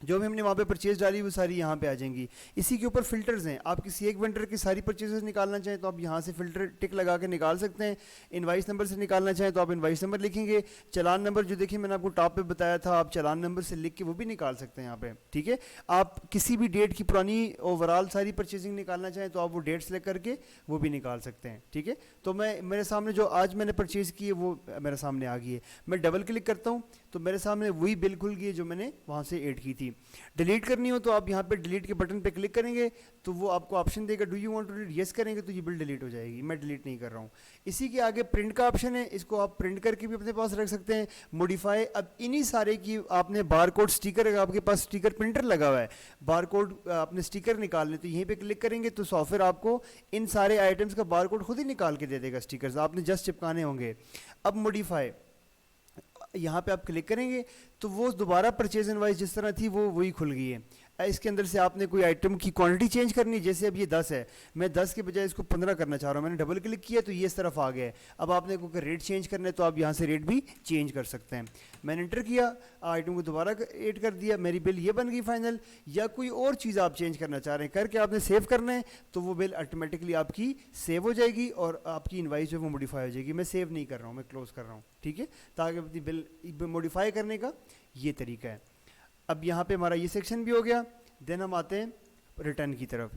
جو بھی ہم نے وہاں پہ پرچیز ڈالی وہ ساری یہاں پہ آ جائیں گی. اسی کے اوپر فلٹرز ہیں, آپ کسی ایک وینڈر کی ساری پرچیزز نکالنا چاہیں تو آپ یہاں سے فلٹر ٹک لگا کے نکال سکتے ہیں. انوائس نمبر سے نکالنا چاہیں تو آپ انوائس نمبر لکھیں گے. چلان نمبر جو دیکھیں میں نے آپ کو ٹاپ پہ بتایا تھا, آپ چلان نمبر سے لکھ کے وہ بھی نکال سکتے ہیں یہاں پہ, ٹھیک ہے. آپ کسی بھی ڈیٹ کی پرانی اوور آل ساری پرچیزنگ نکالنا چاہیں تو آپ وہ ڈیٹ سلیکٹ کر کے وہ بھی نکال سکتے ہیں, ٹھیک ہے. تو میرے سامنے جو آج میں نے پرچیز کی ہے وہ میرے سامنے آ گئی ہے. میں ڈبل کلک کرتا ہوں تو میرے سامنے وہی بل کھل گئی ہے جو میں نے وہاں سے ایڈ کی تھی. ڈیلیٹ کرنی ہو تو آپ یہاں پہ ڈیلیٹ کے بٹن پہ کلک کریں گے تو وہ آپ کو آپشن دے گا do you want to delete, yes کریں گے تو یہ بل ڈیلیٹ ہو جائے گی. میں ڈیلیٹ نہیں کر رہا ہوں. اسی کے آگے پرنٹ کا آپشن ہے, اس کو آپ پرنٹ کر کے بھی اپنے پاس رکھ سکتے ہیں. موڈیفائی, اب انہی سارے کی آپ نے بار کوڈ اسٹیکر, اگر آپ کے پاس اسٹیکر پرنٹر لگا ہوا ہے, بار کوڈ آپ نے اسٹیکر نکالنے تو یہیں پہ کلک کریں گے تو سافٹ ویئر آپ کو ان سارے آئٹمس کا بار کوڈ خود ہی نکال کے دے دے گا. اسٹیکرز آپ نے جسٹ چپکانے ہوں گے. اب موڈیفائی یہاں پہ آپ کلک کریں گے تو وہ دوبارہ پرچیز انوائس جس طرح تھی وہ وہی کھل گئی ہے. اس کے اندر سے آپ نے کوئی آئٹم کی کوانٹٹی چینج کرنی ہے, جیسے اب یہ 10 ہے, میں 10 کے بجائے اس کو 15 کرنا چاہ رہا ہوں, میں نے ڈبل کلک کیا تو یہ اس طرف آ گیا ہے. اب آپ نے کوئی ریٹ چینج کرنا ہے تو آپ یہاں سے ریٹ بھی چینج کر سکتے ہیں. میں نے انٹر کیا, آئٹم کو دوبارہ ایڈ کر دیا, میری بل یہ بن گئی فائنل. یا کوئی اور چیز آپ چینج کرنا چاہ رہے ہیں کر کے آپ نے سیو کرنا ہے تو وہ بل آٹومیٹکلی آپ کی سیو ہو جائے گی اور آپ کی انوائس جو ہے وہ موڈیفائی ہو جائے گی. میں سیو نہیں کر رہا ہوں, میں کلوز کر رہا ہوں, ٹھیک ہے, تاکہ اپنی بل موڈیفائی کرنے کا یہ طریقہ ہے. اب یہاں پہ ہمارا یہ سیکشن بھی ہو گیا. دین ہم آتے ہیں ریٹرن کی طرف.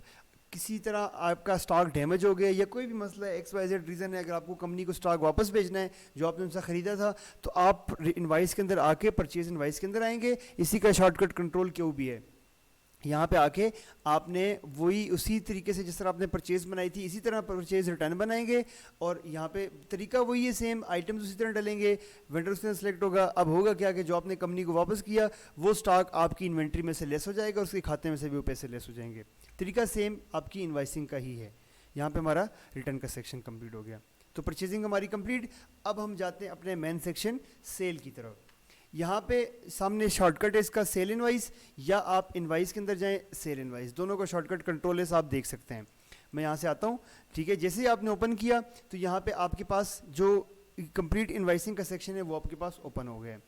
کسی طرح آپ کا اسٹاک ڈیمیج ہو گیا یا کوئی بھی مسئلہ ہے, ایکس وائی زیڈ ریزن ہے, اگر آپ کو کمپنی کو اسٹاک واپس بھیجنا ہے جو آپ نے ان سے خریدا تھا تو آپ انوائس کے اندر آ کے پرچیز انوائس کے اندر آئیں گے. اسی کا شارٹ کٹ کنٹرول کیو بھی ہے. یہاں پہ آ کے آپ نے وہی اسی طریقے سے جس طرح آپ نے پرچیز بنائی تھی اسی طرح پرچیز ریٹرن بنائیں گے, اور یہاں پہ طریقہ وہی ہے سیم, آئٹمز اسی طرح ڈلیں گے, وینڈر اس طرح سلیکٹ ہوگا. اب ہوگا کیا کہ جو آپ نے کمپنی کو واپس کیا وہ سٹاک آپ کی انوینٹری میں سے لیس ہو جائے گا, اس کے کھاتے میں سے بھی وہ پیسے لیس ہو جائیں گے. طریقہ سیم آپ کی انوائسنگ کا ہی ہے. یہاں پہ ہمارا ریٹرن کا سیکشن کمپلیٹ ہو گیا. تو پرچیزنگ ہماری کمپلیٹ. اب ہم جاتے ہیں اپنے مین سیکشن سیل کی طرف. یہاں پہ سامنے شارٹ کٹ ہے اس کا سیل انوائس, یا آپ انوائس کے اندر جائیں سیل انوائس, دونوں کا شارٹ کٹ کنٹرول ہے, آپ دیکھ سکتے ہیں. میں یہاں سے آتا ہوں, ٹھیک ہے. جیسے ہی آپ نے اوپن کیا تو یہاں پہ آپ کے پاس جو کمپلیٹ انوائسنگ کا سیکشن ہے وہ آپ کے پاس اوپن ہو گیا ہے.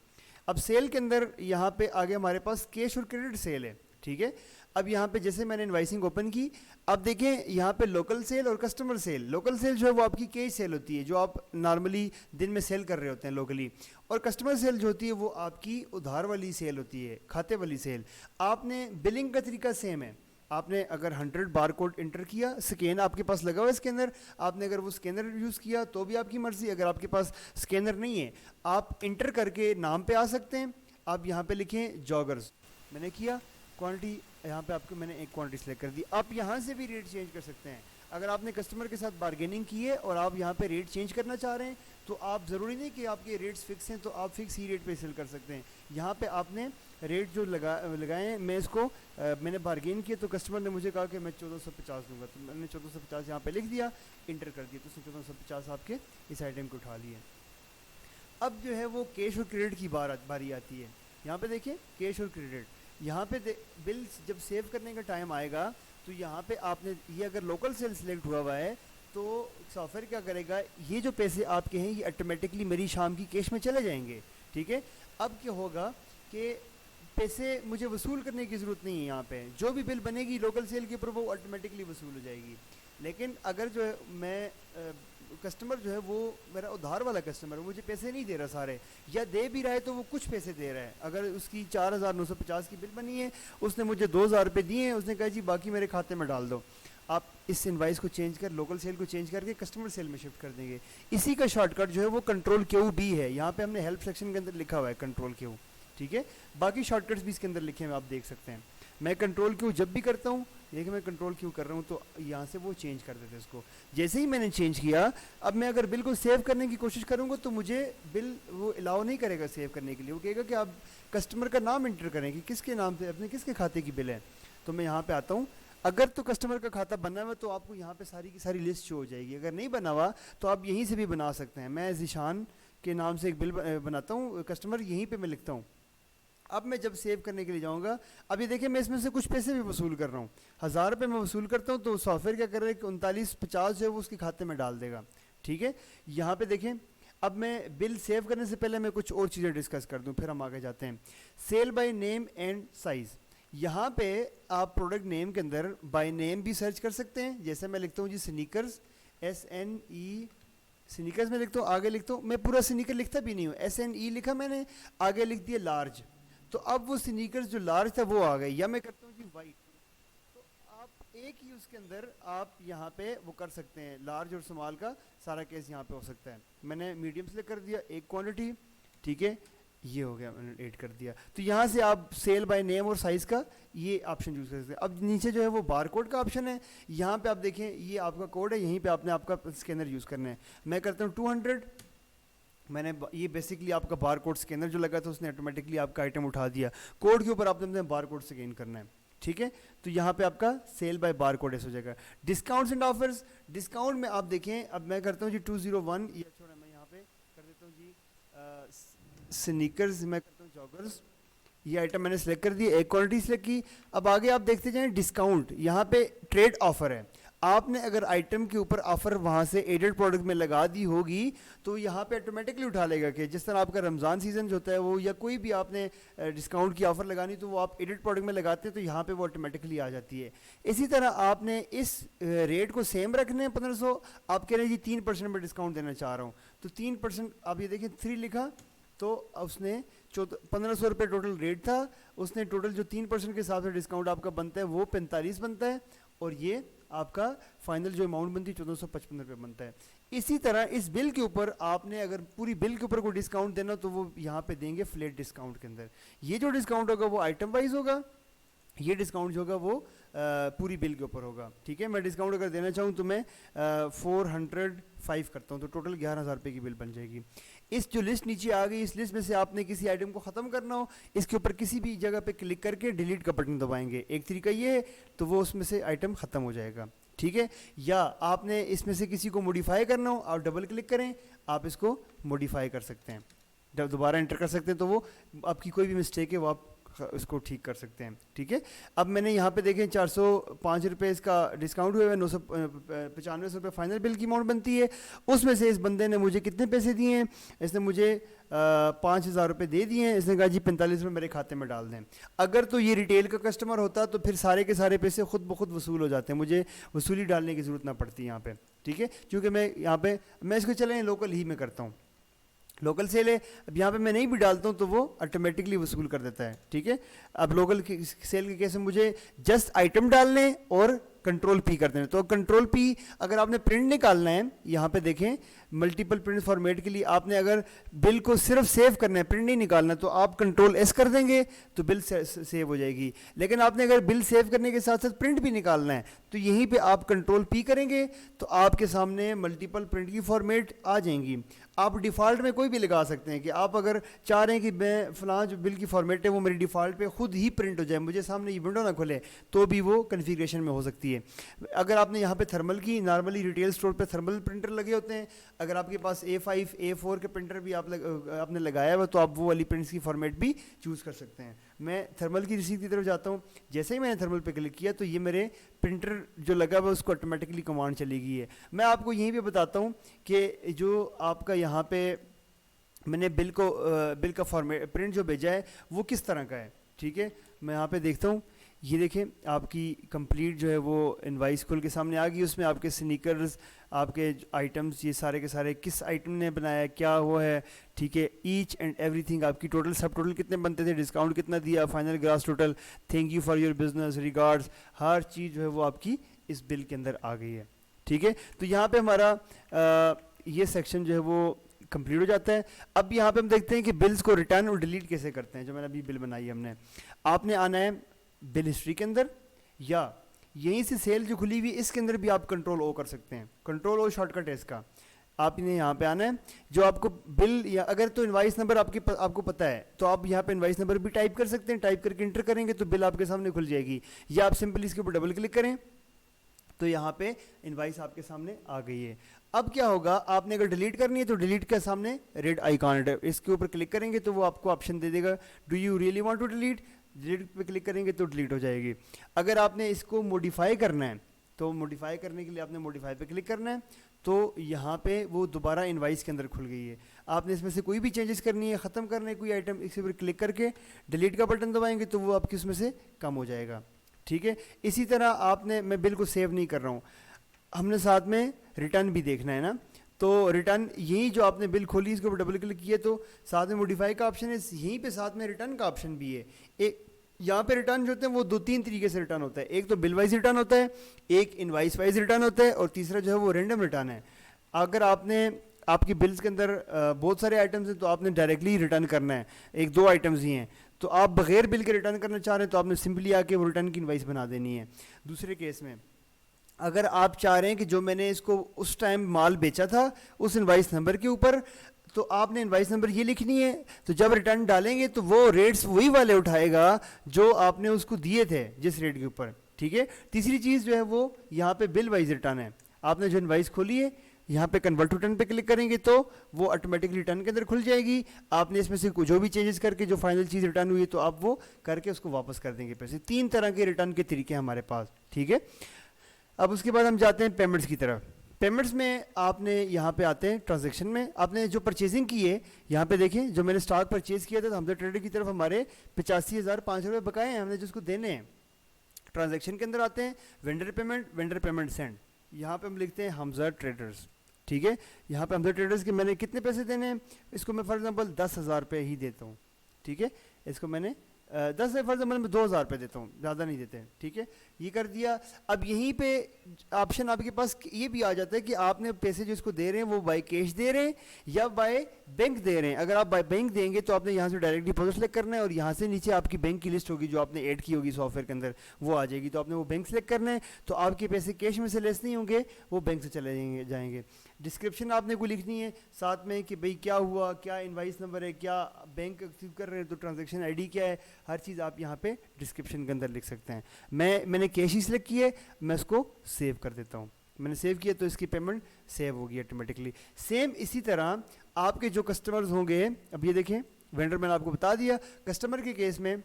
اب سیل کے اندر یہاں پہ آگے ہمارے پاس کیش اور کریڈٹ سیل ہے, ٹھیک ہے. اب یہاں پہ جیسے میں نے انوائسنگ اوپن کی, اب دیکھیں یہاں پہ لوکل سیل اور کسٹمر سیل. لوکل سیل جو ہے وہ آپ کی کیش سیل ہوتی ہے جو آپ نارملی دن میں سیل کر رہے ہوتے ہیں لوکلی, اور کسٹمر سیل جو ہوتی ہے وہ آپ کی ادھار والی سیل ہوتی ہے, کھاتے والی سیل. آپ نے بلنگ کا طریقہ سیم ہے. آپ نے اگر 100 بار کوڈ انٹر کیا, اسکین آپ کے پاس لگا ہوا ہے اسکینر, آپ نے اگر وہ اسکینر یوز کیا تو بھی آپ کی مرضی. اگر آپ کے پاس اسکینر نہیں ہے آپ انٹر کر کے نام پہ آ سکتے ہیں. آپ یہاں پہ لکھیں جاگرز, میں نے کیا کوانٹٹی, یہاں پہ آپ کو میں نے ایک کوانٹٹی سلیکٹ کر دی. آپ یہاں سے بھی ریٹ چینج کر سکتے ہیں. اگر آپ نے کسٹمر کے ساتھ بارگیننگ کی ہے اور آپ یہاں پہ ریٹ چینج کرنا چاہ رہے ہیں تو آپ ضروری نہیں کہ آپ کے ریٹس فکس ہیں تو آپ فکس ہی ریٹ پہ سیل کر سکتے ہیں. یہاں پہ آپ نے ریٹ جو لگائے ہیں, میں اس کو میں نے بارگین کیا تو کسٹمر نے مجھے کہا کہ میں 1450 دوں گا, تو میں نے 1450 یہاں پہ لکھ دیا, انٹر کر دیا, تو اس نے 1450 آپ کے اس آئٹم کو اٹھا لیا. اب جو ہے وہ کیش اور کریڈٹ کی باری آتی ہے. یہاں پہ دیکھیں کیش اور کریڈٹ, یہاں پہ بل جب سیو کرنے کا ٹائم آئے گا تو یہاں پہ آپ نے یہ اگر لوکل سیل سلیکٹ ہوا ہے تو سافٹ ویئر کیا کرے گا, یہ جو پیسے آپ کے ہیں یہ آٹومیٹکلی میری شام کی کیش میں چلے جائیں گے, ٹھیک ہے. اب کیا ہوگا کہ پیسے مجھے وصول کرنے کی ضرورت نہیں ہے. یہاں پہ جو بھی بل بنے گی لوکل سیل کے اوپر وہ آٹومیٹکلی وصول ہو جائے گی. لیکن اگر جو ہے میں کسٹمر جو ہے وہ میرا ادھار والا کسٹمر ہے, مجھے پیسے نہیں دے رہا سارے, یا دے بھی رہا ہے تو وہ کچھ پیسے دے رہا ہے. اگر اس کی 4950 کی بل بنی ہے, اس نے مجھے 2000 روپے دیے ہیں, اس نے کہا جی باقی میرے کھاتے میں ڈال دو, آپ اس انوائس کو چینج کر لوکل سیل کو چینج کر کے کسٹمر سیل میں شفٹ کر دیں گے. اسی کا شارٹ کٹ جو ہے وہ کنٹرول کیو بھی ہے. یہاں پہ ہم نے ہیلپ سیکشن کے اندر لکھا ہوا ہے کنٹرول کیو, ٹھیک ہے. باقی شارٹ کٹس بھی اس کے اندر لکھے ہیں, آپ دیکھ سکتے ہیں. میں کنٹرول کیو جب بھی کرتا ہوں, دیکھیں میں کنٹرول کیو کر رہا ہوں تو یہاں سے وہ چینج کر دیتے اس کو. جیسے ہی میں نے چینج کیا, اب میں اگر بل کو سیو کرنے کی کوشش کروں گا تو مجھے بل وہ الاؤ نہیں کرے گا سیو کرنے کے لیے. وہ کہے گا کہ آپ کسٹمر کا نام انٹر کریں کہ کس کے نام پہ اپنے کس کے کھاتے کی بل ہے. تو میں یہاں پہ آتا ہوں, اگر تو کسٹمر کا کھاتا بنا ہوا تو آپ کو یہاں پہ ساری کی ساری لسٹ شو ہو جائے گی. اگر نہیں بنا ہوا تو آپ یہیں سے بھی بنا سکتے ہیں. میں ذیشان کے نام سے ایک بل بناتا ہوں کسٹمر, یہیں پہ میں لکھتا ہوں. اب میں جب سیو کرنے کے لیے جاؤں گا, اب یہ دیکھیں میں اس میں سے کچھ پیسے بھی وصول کر رہا ہوں. 1000 روپے میں وصول کرتا ہوں تو سافٹ ویئر کیا کر رہا ہے کہ 3950 جو ہے وہ اس کے کھاتے میں ڈال دے گا, ٹھیک ہے. یہاں پہ دیکھیں اب میں بل سیو کرنے سے پہلے میں کچھ اور چیزیں ڈسکس کر دوں, پھر ہم آگے جاتے ہیں. Sale by name and size. یہاں پہ آپ پروڈکٹ نیم کے اندر بائی نیم بھی سرچ کر سکتے ہیں. جیسے میں لکھتا ہوں جی سنیکرز, SNE سنیکرز میں لکھتا ہوں, آگے لکھتا ہوں, میں پورا سنیکر لکھتا بھی نہیں ہوں, SNE لکھا میں نے, آگے لکھ دیا لارج, تو اب وہ سنیکرز جو لارج تھا وہ آ گئے. یا میں کرتا ہوں جی وائٹ, تو آپ ایک ہی اس کے اندر آپ یہاں پہ وہ کر سکتے ہیں, لارج اور اسمال کا سارا کیس یہاں پہ ہو سکتا ہے. میں نے میڈیم سلیکٹ کر دیا, ایک کوانٹٹی, ٹھیک ہے, یہ ہو گیا, میں نے ایڈ کر دیا. تو یہاں سے آپ سیل بائی نیم اور سائز کا یہ آپشن یوز کر سکتے ہیں. اب نیچے جو ہے وہ بار کوڈ کا آپشن ہے, یہاں پہ آپ دیکھیں یہ آپ کا کوڈ ہے, یہیں پہ آپ نے آپ کا اسکینر یوز کرنا ہے. میں کرتا ہوں 200, میں نے یہ بیسکلی آپ کا بار کوڈ اسکینر جو لگا تھا اس نے آٹومیٹکلی آپ کا آئٹم اٹھا دیا. کوڈ کے اوپر آپ نے اپنے بار کوڈ اسکین کرنا ہے, ٹھیک ہے. تو یہاں پہ آپ کا سیل بائی بار کوڈ ایسے ہو جائے گا. ڈسکاؤنٹس اینڈ آفرز, ڈسکاؤنٹ میں آپ دیکھیں, اب میں کرتا ہوں جی 201, یہ چھوڑا میں یہاں پہ کر دیتا ہوں جی سنیکرز, میں کرتا ہوں جاگرز, یہ آئٹم میں نے سلیکٹ کر دی, ایک کوالٹی سلیکٹ کی. اب آگے آپ دیکھتے جائیں ڈسکاؤنٹ, یہاں پہ ٹریڈ آفر ہے. آپ نے اگر آئٹم کے اوپر آفر وہاں سے ایڈڈ پروڈکٹ میں لگا دی ہوگی تو یہاں پہ آٹومیٹکلی اٹھا لے گا, کہ جس طرح آپ کا رمضان سیزن جو ہوتا ہے وہ, یا کوئی بھی آپ نے ڈسکاؤنٹ کی آفر لگانی تو وہ آپ ایڈڈ پروڈکٹ میں لگاتے ہیں تو یہاں پہ وہ آٹومیٹکلی آ جاتی ہے. اسی طرح آپ نے اس ریٹ کو سیم رکھنا ہے 1500, آپ کہہ رہے ہیں جی 3% میں ڈسکاؤنٹ دینا چاہ رہا ہوں, تو 3% آپ یہ دیکھیں 3 لکھا, تو اس نے 1500 روپے ٹوٹل ریٹ تھا, اس نے ٹوٹل جو 3% کے حساب سے ڈسکاؤنٹ آپ کا بنتا ہے وہ 45 بنتا ہے, اور یہ آپ کا فائنل جو اماؤنٹ بنتی ہے 1455 روپے بنتا ہے. اسی طرح اس بل کے اوپر آپ نے اگر پوری بل کے اوپر کوئی ڈسکاؤنٹ دینا تو وہ یہاں پہ دیں گے فلیٹ ڈسکاؤنٹ کے اندر. یہ جو ڈسکاؤنٹ ہوگا وہ آئٹم وائز ہوگا, یہ ڈسکاؤنٹ جو ہوگا وہ پوری بل کے اوپر ہوگا, ٹھیک ہے. میں ڈسکاؤنٹ اگر دینا چاہوں تو میں 405 کرتا ہوں, تو ٹوٹل 11,000 روپے کی بل بن جائے گی. اس جو لسٹ نیچے آ گئی, اس لسٹ میں سے آپ نے کسی آئٹم کو ختم کرنا ہو, اس کے اوپر کسی بھی جگہ پہ کلک کر کے ڈیلیٹ کا بٹن دبائیں گے, ایک طریقہ یہ ہے, تو وہ اس میں سے آئٹم ختم ہو جائے گا, ٹھیک ہے. یا آپ نے اس میں سے کسی کو موڈیفائی کرنا ہو, آپ ڈبل کلک کریں, آپ اس کو موڈیفائی کر سکتے ہیں, جب دوبارہ انٹر کر سکتے ہیں, تو وہ آپ کی کوئی بھی مسٹیک ہے وہ آپ اس کو ٹھیک کر سکتے ہیں, ٹھیک ہے. اب میں نے یہاں پہ دیکھیں 405 روپے اس کا ڈسکاؤنٹ ہوئے, 995 روپے فائنل بل کی اماؤنٹ بنتی ہے. اس میں سے اس بندے نے مجھے کتنے پیسے دیے ہیں, اس نے مجھے 5,000 روپے دے دیے ہیں. اس نے کہا جی 45 روپے میرے کھاتے میں ڈال دیں. اگر تو یہ ریٹیل کا کسٹمر ہوتا تو پھر سارے کے سارے پیسے خود بخود وصول ہو جاتے ہیں, مجھے وصولی ڈالنے کی ضرورت نہ پڑتی یہاں پہ, ٹھیک ہے. کیونکہ میں یہاں پہ میں اس کو چلیں لوکل ہی میں کرتا ہوں, لوکل سیل ہے. اب یہاں پہ میں نہیں بھی ڈالتا ہوں تو وہ آٹومیٹکلی وصول کر دیتا ہے, ٹھیک ہے. اب لوکل سیل کے کیس میں مجھے جسٹ آئٹم ڈالنے اور کنٹرول پی کر دینا. تو کنٹرول پی اگر آپ نے پرنٹ نکالنا ہے, یہاں پہ دیکھیں ملٹیپل پرنٹ فارمیٹ کے لیے آپ نے اگر بل کو صرف سیو کرنا ہے, پرنٹ نہیں نکالنا, تو آپ کنٹرول ایس کر دیں گے تو بل سیو ہو جائے گی. لیکن آپ نے اگر بل سیو کرنے کے ساتھ ساتھ پرنٹ بھی نکالنا ہے تو یہیں پہ آپ کنٹرول پی کریں گے تو آپ کے سامنے ملٹیپل پرنٹ کی فارمیٹ آ جائیں گی. آپ ڈیفالٹ میں کوئی بھی لگا سکتے ہیں, کہ آپ اگر چاہ رہے ہیں کہ میں فلاں جو بل کی فارمیٹ ہے وہ میری ڈیفالٹ پہ خود ہی پرنٹ ہو جائے, مجھے سامنے یہ ونڈو نہ کھلے, تو بھی وہ کنفیگریشن میں ہو سکتی ہے. اگر آپ نے یہاں پہ تھرمل کی, نارملی ریٹیل اسٹور پہ تھرمل پرنٹر لگے ہوتے ہیں, اگر آپ کے پاس A5 A4 کے پرنٹر بھی آپ نے لگایا ہوا تو آپ وہ والی پرنٹس کی فارمیٹ بھی چوز کر سکتے ہیں. میں تھرمل کی رسید کی طرف جاتا ہوں, جیسے ہی میں نے تھرمل پہ کلک کیا تو یہ میرے پرنٹر جو لگا ہوا اس کو آٹومیٹکلی کمانڈ چلی گئی ہے. میں آپ کو یہیں پہ بتاتا ہوں کہ جو آپ کا یہاں پہ میں نے بل کا فارمیٹ پرنٹ جو بھیجا ہے وہ کس طرح کا ہے, ٹھیک ہے. میں یہاں پہ دیکھتا ہوں, یہ دیکھیں آپ کی کمپلیٹ جو ہے وہ انوائس کھل کے سامنے آ گئی. اس میں آپ کے سنیکرز, آپ کے آئٹمس, یہ سارے کے سارے کس آئٹم نے بنایا, کیا وہ ہے, ٹھیک ہے. ایچ اینڈ ایوری تھنگ, آپ کی ٹوٹل سب ٹوٹل کتنے بنتے تھے, ڈسکاؤنٹ کتنا دیا, final gross total, thank you for your business, regards, ہر چیز جو ہے وہ آپ کی اس بل کے اندر آ گئی ہے, ٹھیک ہے. تو یہاں پہ ہمارا یہ سیکشن جو ہے وہ کمپلیٹ ہو جاتا ہے. اب یہاں پہ ہم دیکھتے ہیں کہ بلز کو ریٹرن اور ڈیلیٹ کیسے کرتے ہیں. جو میں نے ابھی بل بنائی ہے ہم نے, آپ نے آنا ہے بل ہسٹری کے اندر, یا یہیں سے سیل جو کھلی ہوئی اس کے اندر بھی آپ کنٹرول او کر سکتے ہیں. کنٹرول او شارٹ کٹ ہے اس کا. آپ نے یہاں پہ آنا ہے, جو آپ کو بل, یا اگر تو انوائس نمبر آپ کو پتہ ہے تو آپ یہاں پہ انوائس نمبر بھی ٹائپ کر سکتے ہیں, ٹائپ کر کے انٹر کریں گے تو بل آپ کے سامنے کھل جائے گی. یا آپ سمپلی اس کے اوپر ڈبل کلک کریں تو یہاں پہ انوائس آپ کے سامنے آ گئی ہے. اب کیا ہوگا, آپ نے اگر ڈیلیٹ کرنی ہے تو ڈیلیٹ کے سامنے ریڈ آئیکن ہے, اس کے اوپر کلک کریں گے تو وہ آپ کو آپشن دے دے گا, do you really want to delete. Delete پہ کلک کریں گے تو ڈیلیٹ ہو جائے گی. اگر آپ نے اس کو موڈیفائی کرنا ہے تو موڈیفائی کرنے کے لیے آپ نے موڈیفائی پہ کلک کرنا ہے, تو یہاں پہ وہ دوبارہ انوائس کے اندر کھل گئی ہے. آپ نے اس میں سے کوئی بھی چینجز کرنی ہے, ختم کرنا ہے کوئی آئٹم, اس پر کلک کر کے ڈیلیٹ کا بٹن دبائیں گے تو وہ آپ کی اس میں سے کم ہو جائے گا. ٹھیک ہے, اسی طرح آپ نے, میں بالکل سیو نہیں کر رہا ہوں, ہم نے ساتھ میں ریٹرن بھی دیکھنا ہے نا. تو ریٹرن یہی جو آپ نے بل کھولی اس کے اوپر ڈبل کلک کیے تو ساتھ میں موڈیفائی کا آپشن ہے, یہیں پہ ساتھ میں ریٹرن کا آپشن بھی ہے. ایک یہاں پہ ریٹرن جو ہوتے ہیں وہ 2-3 طریقے سے ریٹرن ہوتا ہے. ایک تو بل وائز ریٹرن ہوتا ہے, ایک انوائس وائز ریٹرن ہوتا ہے, اور تیسرا جو ہے وہ رینڈم ریٹرن ہے. اگر آپ کی بلز کے اندر بہت سارے آئٹمز ہیں تو آپ نے ڈائریکٹلی ریٹرن کرنا ہے, 1-2 آئٹمز ہی ہیں, تو آپ بغیر بل کے ریٹرن کرنا چاہ رہے ہیں تو آپ نے سمپلی آ کے وہ ریٹرن کی انوائس بنا دینی ہے. دوسرے کیس میں اگر آپ چاہ رہے ہیں کہ جو میں نے اس کو اس ٹائم مال بیچا تھا اس انوائس نمبر کے اوپر, تو آپ نے انوائس نمبر یہ لکھنی ہے, تو جب ریٹرن ڈالیں گے تو وہ ریٹس وہی والے اٹھائے گا جو آپ نے اس کو دیے تھے جس ریٹ کے اوپر. ٹھیک ہے, تیسری چیز جو ہے وہ یہاں پہ بل وائز ریٹرن ہے. آپ نے جو انوائس کھولی ہے یہاں پہ کنورٹ ٹو ریٹرن پہ کلک کریں گے تو وہ آٹومیٹکلی ریٹرن کے اندر کھل جائے گی. آپ نے اس میں سے جو بھی چینجز کر کے جو فائنل چیز ریٹرن ہوئی ہے تو آپ وہ کر کے اس کو واپس کر دیں گے پیسے. 3 طرح کے ریٹرن کے طریقے ہیں ہمارے پاس. ٹھیک ہے, اب اس کے بعد ہم جاتے ہیں پیمنٹس کی طرف. پیمنٹس میں آپ نے یہاں پہ آتے ہیں ٹرانزیکشن میں, آپ نے جو پرچیزنگ کی ہے یہاں پہ دیکھیں, جو میں نے اسٹاک پرچیز کیا تھا تو حمزہ ٹریڈر کی طرف ہمارے 85,500 روپے بقائے ہیں, ہم نے جس کو دینے ہیں. ٹرانزیکشن کے اندر آتے ہیں وینڈر پیمنٹ سینڈ, یہاں پہ ہم لکھتے ہیں حمزہ ٹریڈرز. ٹھیک ہے, یہاں پہ حمزہ ٹریڈرز کے میں نے کتنے پیسے دینے ہیں, اس کو میں فار ایگزامپل 10,000 روپے ہی دیتا ہوں. ٹھیک ہے, اس کو میں نے 10 فار ایگزامپل میں 2,000 روپے دیتا ہوں, زیادہ نہیں دیتے. ٹھیک ہے, یہ کر دیا. اب یہیں پہ آپشن آپ کے پاس یہ بھی آ جاتا ہے کہ آپ نے پیسے جو اس کو دے رہے ہیں وہ بائی کیش دے رہے ہیں یا بائی بینک دے رہے ہیں. اگر آپ بائی بینک دیں گے تو آپ نے یہاں سے ڈائریکٹ ڈپازٹ سلیکٹ کرنا ہے, اور یہاں سے نیچے آپ کی بینک کی لسٹ ہوگی جو آپ نے ایڈ کی ہوگی سافٹ ویئر کے اندر, وہ آ جائے گی. تو آپ نے وہ بینک سلیکٹ کرنا ہے, تو آپ کے پیسے کیش میں سے لیس نہیں ہوں گے, وہ بینک سے چلے جائیں گے. ڈسکرپشن آپ نے کو لکھنی ہے ساتھ میں کہ بھئی کیا ہوا, کیا انوائس نمبر ہے, کیا بینک ایکٹیو کر رہے ہیں تو ٹرانزیکشن آئی ڈی کیا ہے, ہر چیز آپ یہاں پہ ڈسکرپشن کے اندر لکھ سکتے ہیں. میں نے کیش ہی سلیکٹ کی ہے, میں اس کو سیو کر دیتا ہوں. میں نے سیو کیا تو اس کی پیمنٹ سیو ہوگی آٹومیٹکلی. سیم اسی طرح آپ کے جو کسٹمرز ہوں گے, اب یہ دیکھیں وینڈر میں نے آپ کو بتا دیا, کسٹمر کے کیس میں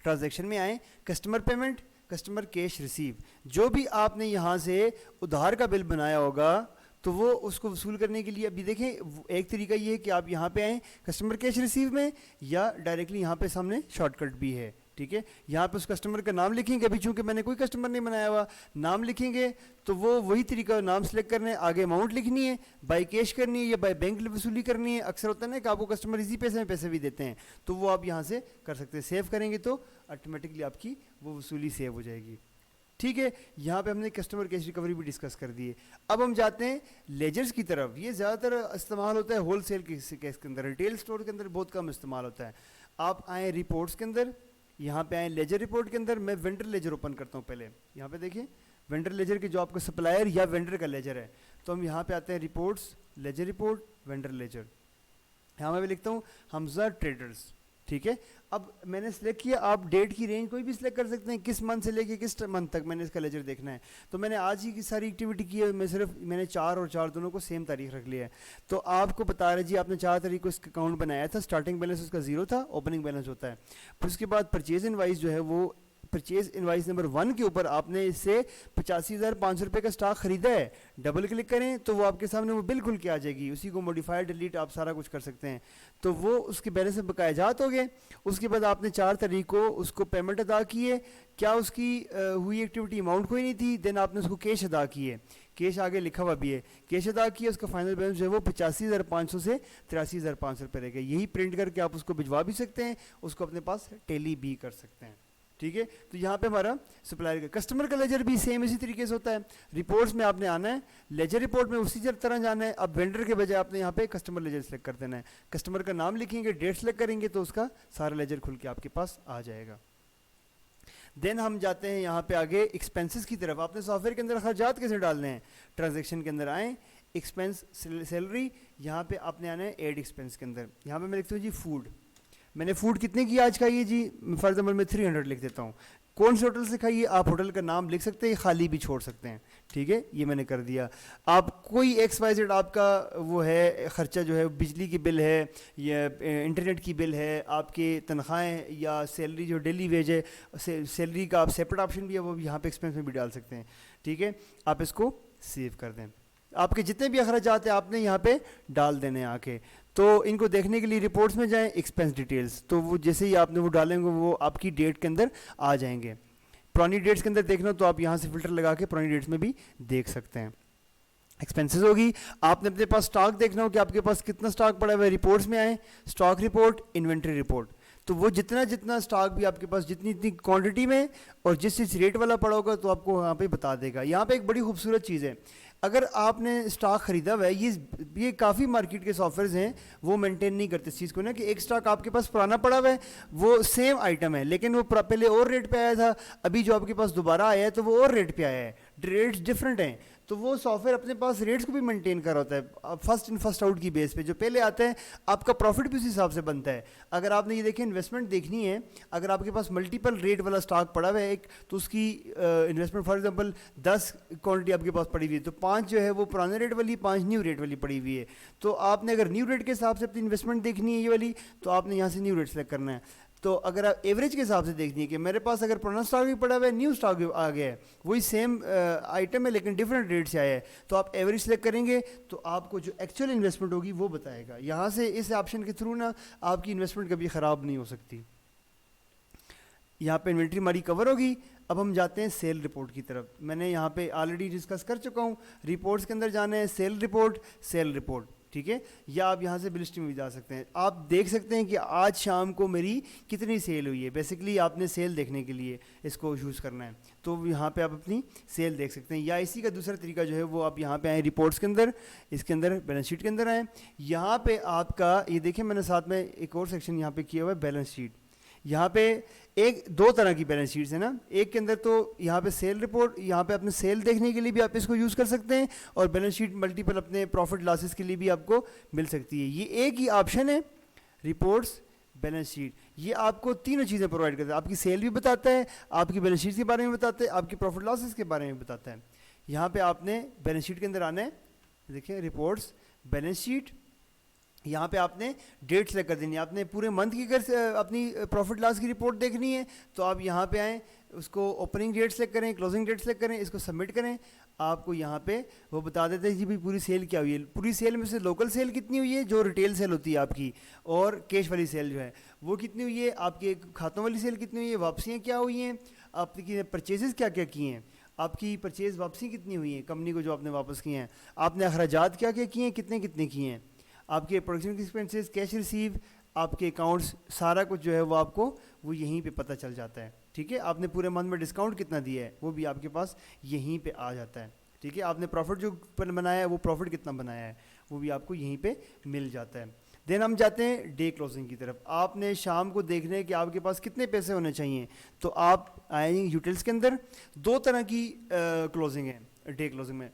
ٹرانزیکشن میں آئیں, customer payment, customer cash receive, جو بھی آپ نے یہاں سے ادھار کا بل بنایا ہوگا تو وہ اس کو وصول کرنے کے لیے ابھی دیکھیں ایک طریقہ یہ ہے کہ آپ یہاں پہ آئیں کسٹمر کیش ریسیو میں, یا ڈائریکٹلی یہاں پہ سامنے شارٹ کٹ بھی ہے. ٹھیک ہے, یہاں پہ اس کسٹمر کا نام لکھیں گے, ابھی چونکہ میں نے کوئی کسٹمر نہیں بنایا ہوا, نام لکھیں گے تو وہ وہی طریقہ نام سلیکٹ کرنا ہے, آگے اماؤنٹ لکھنی ہے, بائی کیش کرنی ہے یا بائی بینک وصولی کرنی ہے. اکثر ہوتا ہے نا کہ آپ کو کسٹمر اسی پیسے میں پیسے بھی دیتے ہیں, تو وہ آپ یہاں سے کر سکتے ہیں. سیو کریں گے تو آٹومیٹکلی آپ کی وہ وصولی سیو ہو جائے گی. ٹھیک ہے, یہاں پہ ہم نے کسٹمر کیش ریکوری بھی ڈسکس کر دی ہے. اب ہم جاتے ہیں لیجرز کی طرف. یہ زیادہ تر استعمال ہوتا ہے ہول سیل کیس کے اندر, ریٹیل اسٹور کے اندر بہت کم استعمال ہوتا ہے. آپ آئیں رپورٹس کے اندر, یہاں پہ آئیں لیجر رپورٹ کے اندر. میں وینڈر لیجر اوپن کرتا ہوں پہلے. یہاں پہ دیکھیں وینڈر لیجر کے جو آپ کا سپلائر یا وینڈر کا لیجر ہے, تو ہم یہاں پہ آتے ہیں reports, ledger report, vendor ledger. یہاں میں بھی لکھتا ہوں حمزہ ٹریڈرز. ٹھیک ہے, اب میں نے سلیکٹ کیا, آپ ڈیٹ کی رینج کوئی بھی سلیکٹ کر سکتے ہیں, کس منتھ سے لے کے کس منتھ تک میں نے اس کا لیجر دیکھنا ہے. تو میں نے آج ہی کی ساری ایکٹیویٹی کی ہے, میں نے 4 اور 4 دونوں کو سیم تاریخ رکھ لیا ہے. تو آپ کو بتا رہے جی آپ نے 4 تاریخ کو اس کا اکاؤنٹ بنایا تھا, اسٹارٹنگ بیلنس اس کا 0 تھا, اوپننگ بیلنس ہوتا ہے. پھر اس کے بعد پرچیز انوائس جو ہے وہ پرچیز انوائس نمبر 1 کے اوپر آپ نے اس سے 85,500 روپے کا اسٹاک خریدا ہے. ڈبل کلک کریں تو وہ آپ کے سامنے وہ بالکل کیا آ جائے گی, اسی کو موڈیفائی ڈیلیٹ آپ سارا کچھ کر سکتے ہیں. تو وہ اس کے بیلنس میں بقایا جات ہو گئے. اس کے بعد آپ نے 4 تاریخ کو اس کو پیمنٹ ادا کی ہے, کیا اس کی ہوئی ایکٹیویٹی اماؤنٹ کوئی نہیں تھی, دین آپ نے اس کو کیش ادا کی ہے, کیش آگے لکھا ہوا بھی ہے, کیش ادا کیا. اس کا فائنل بیلنس جو ہے وہ 85,500 سے 83,500 روپے رہ گئے. یہی پرنٹ کر کے آپ اس کو بھجوا بھی سکتے ہیں, اس کو اپنے پاس ٹیلی بھی کر سکتے ہیں. ٹھیک ہے, تو یہاں پہ ہمارا سپلائر کا کسٹمر کا لیجر بھی سیم اسی طریقے سے ہوتا ہے. رپورٹس میں آپ نے آنا ہے, لیجر رپورٹ میں اسی طرح جانا ہے. اب وینڈر کے بجائے آپ نے یہاں پہ کسٹمر لیجر سلیکٹ کر دینا ہے. کسٹمر کا نام لکھیں گے, ڈیٹ سلیکٹ کریں گے تو اس کا سارا لیجر کھل کے آپ کے پاس آ جائے گا. دین ہم جاتے ہیں یہاں پہ آگے ایکسپینسز کی طرف. آپ نے سافٹ ویئر کے اندر خرچات کیسے ڈالنے ہیں, ٹرانزیکشن کے اندر آئیں, ایکسپینس سیلری, یہاں پہ آپ نے آنا ہے ایڈ ایکسپینس کے اندر. یہاں پہ میں لکھتا ہوں جی فوڈ. میں نے فوڈ کتنے کی آج کھائی ہے جی, فار ایگزامپل میں 300 لکھ دیتا ہوں. کون سے ہوٹل سے کھائیے, آپ ہوٹل کا نام لکھ سکتے ہیں, خالی بھی چھوڑ سکتے ہیں. ٹھیک ہے, یہ میں نے کر دیا. آپ کوئی ایکس وائی زیڈ آپ کا وہ ہے خرچہ جو ہے, بجلی کی بل ہے یا انٹرنیٹ کی بل ہے, آپ کے تنخواہیں یا سیلری جو ڈیلی ویج ہے, سیلری کا آپ سیپریٹ آپشن بھی ہے, وہ بھی یہاں پہ ایکسپینس میں بھی ڈال سکتے ہیں. ٹھیک ہے, آپ اس کو سیو کر دیں. آپ کے جتنے بھی اخراجات ہیں آپ نے یہاں پہ ڈال دینے آ کے. تو ان کو دیکھنے کے لیے رپورٹس میں جائیں, ایکسپینس ڈیٹیلز, تو وہ جیسے ہی آپ نے وہ ڈالیں گے وہ آپ کی ڈیٹ کے اندر آ جائیں گے. پرانی ڈیٹس کے اندر دیکھنا تو آپ یہاں سے فلٹر لگا کے پرانی ڈیٹس میں بھی دیکھ سکتے ہیں. ایکسپینسز ہوگی, آپ نے اپنے پاس اسٹاک دیکھنا ہو کہ آپ کے پاس کتنا اسٹاک پڑا ہوا ہے, رپورٹس میں آئیں, اسٹاک رپورٹ, انوینٹری رپورٹ. تو وہ جتنا اسٹاک بھی آپ کے پاس جتنی کوانٹٹی میں اور جس ریٹ والا پڑا ہوگا تو آپ کو یہاں پہ بتا دے گا. یہاں پہ ایک بڑی خوبصورت چیز ہے, اگر آپ نے اسٹاک خریدا ہوا ہے, یہ کافی مارکیٹ کے سافٹ ویئرز ہیں وہ مینٹین نہیں کرتے اس چیز کو نا, کہ ایک اسٹاک آپ کے پاس پرانا پڑا ہوا ہے, وہ سیم آئٹم ہے لیکن وہ پہلے اور ریٹ پہ آیا تھا, ابھی جو آپ کے پاس دوبارہ آیا ہے تو وہ اور ریٹ پہ آیا ہے, ریٹس ڈفرینٹ ہیں. تو وہ سافٹ ویئر اپنے پاس ریٹس کو بھی مینٹین کر رہا ہوتا ہے فرسٹ ان فرسٹ آؤٹ کی بیس پہ, جو پہلے آتا ہے آپ کا پروفٹ بھی اسی حساب سے بنتا ہے. اگر آپ نے یہ دیکھیں انویسٹمنٹ دیکھنی ہے, اگر آپ کے پاس ملٹیپل ریٹ والا اسٹاک پڑا ہوا ہے ایک, تو اس کی انویسٹمنٹ فار ایگزامپل 10 کوانٹٹی آپ کے پاس پڑی ہوئی ہے, تو 5 جو ہے وہ پرانے ریٹ والی, 5 نیو ریٹ والی پڑی ہوئی ہے. تو آپ نے اگر نیو ریٹ کے حساب سے اپنی انویسٹمنٹ دیکھنی ہے یہ والی, تو آپ نے یہاں سے نیو ریٹ سلیکٹ کرنا ہے. تو اگر آپ ایوریج کے حساب سے دیکھنی ہے کہ میرے پاس اگر پرانا اسٹاک بھی پڑا ہوا ہے, نیو اسٹاک بھی آ گیا ہے, وہی سیم آئٹم ہے لیکن ڈفرینٹ ریٹ سے آیا ہے, تو آپ ایوریج سلیکٹ کریں گے تو آپ کو جو ایکچوئل انویسٹمنٹ ہوگی وہ بتائے گا. یہاں سے اس آپشن کے تھرو نا آپ کی انویسٹمنٹ کبھی خراب نہیں ہو سکتی. یہاں پہ انوینٹری ہماری کور ہوگی. اب ہم جاتے ہیں سیل رپورٹ کی طرف. میں نے یہاں پہ آلریڈی ڈسکس کر چکا ہوں, رپورٹس کے اندر جانا ہے, سیل رپورٹ, ٹھیک ہے, یا آپ یہاں سے بلسٹنگ میں بھی جا سکتے ہیں. آپ دیکھ سکتے ہیں کہ آج شام کو میری کتنی سیل ہوئی ہے. بیسکلی آپ نے سیل دیکھنے کے لیے اس کو یوز کرنا ہے, تو یہاں پہ آپ اپنی سیل دیکھ سکتے ہیں. یا اسی کا دوسرا طریقہ جو ہے وہ آپ یہاں پہ آئیں رپورٹس کے اندر, اس کے اندر بیلنس شیٹ کے اندر آئیں. یہاں پہ آپ کا یہ دیکھیں میں نے ساتھ میں ایک اور سیکشن یہاں پہ کیا ہوا ہے بیلنس شیٹ. یہاں پہ دو طرح کی بیلنس شیٹس ہیں نا, ایک کے اندر تو یہاں پہ سیل رپورٹ, یہاں پہ اپنے سیل دیکھنے کے لیے بھی آپ اس کو یوز کر سکتے ہیں, اور بیلنس شیٹ ملٹیپل اپنے پروفٹ لاسز کے لیے بھی آپ کو مل سکتی ہے. یہ ایک ہی آپشن ہے, رپورٹس, بیلنس شیٹ, یہ آپ کو تینوں چیزیں پرووائڈ کرتا ہے. آپ کی سیل بھی بتاتا ہے, آپ کی بیلنس شیٹ کے بارے میں بتاتا ہے, آپ کی پروفٹ لاسز کے بارے میں بتاتا ہے. یہاں پہ آپ نے بیلنس شیٹ کے اندر آنا ہے, دیکھیں رپورٹس, بیلنس شیٹ. یہاں پہ آپ نے ڈیٹ سلیکٹ کر دینی ہے. آپ نے پورے منتھ کی اگر اپنی پروفٹ لاس کی رپورٹ دیکھنی ہے تو آپ یہاں پہ آئیں, اس کو اوپننگ ڈیٹ سلیکٹ کریں, کلوزنگ ڈیٹ سلیکٹ کریں, اس کو سبمٹ کریں. آپ کو یہاں پہ وہ بتا دیتے ہیں جی بھائی پوری سیل کیا ہوئی ہے. پوری سیل میں سے لوکل سیل کتنی ہوئی ہے جو ریٹیل سیل ہوتی ہے آپ کی, اور کیش والی سیل جو ہے وہ کتنی ہوئی ہے, آپ کے کھاتوں والی سیل کتنی ہوئی ہے, واپسیاں کیا ہوئی ہیں, آپ کی پرچیزز کیا کیا کی ہیں, آپ کی پرچیز واپسی کتنی ہوئی ہیں کمپنی کو جو آپ نے واپس کیے ہیں, آپ نے اخراجات کیا کیا کیے ہیں, کتنے کتنے کیے ہیں, آپ کے پروڈکشن ایکسپینسز, کیش ریسیو, آپ کے اکاؤنٹس, سارا کچھ جو ہے وہ آپ کو وہ یہیں پہ پتہ چل جاتا ہے. ٹھیک ہے, آپ نے پورے منتھ میں ڈسکاؤنٹ کتنا دیا ہے وہ بھی آپ کے پاس یہیں پہ آ جاتا ہے. ٹھیک ہے, آپ نے پروفٹ جو بنایا ہے وہ پروفٹ کتنا بنایا ہے وہ بھی آپ کو یہیں پہ مل جاتا ہے. دین ہم جاتے ہیں ڈے کلوزنگ کی طرف. آپ نے شام کو دیکھنا ہے کہ آپ کے پاس کتنے پیسے ہونے چاہیے, تو آپ آئیں یوٹیلس کے اندر. دو طرح کی کلوزنگ ہے ڈے کلوزنگ میں.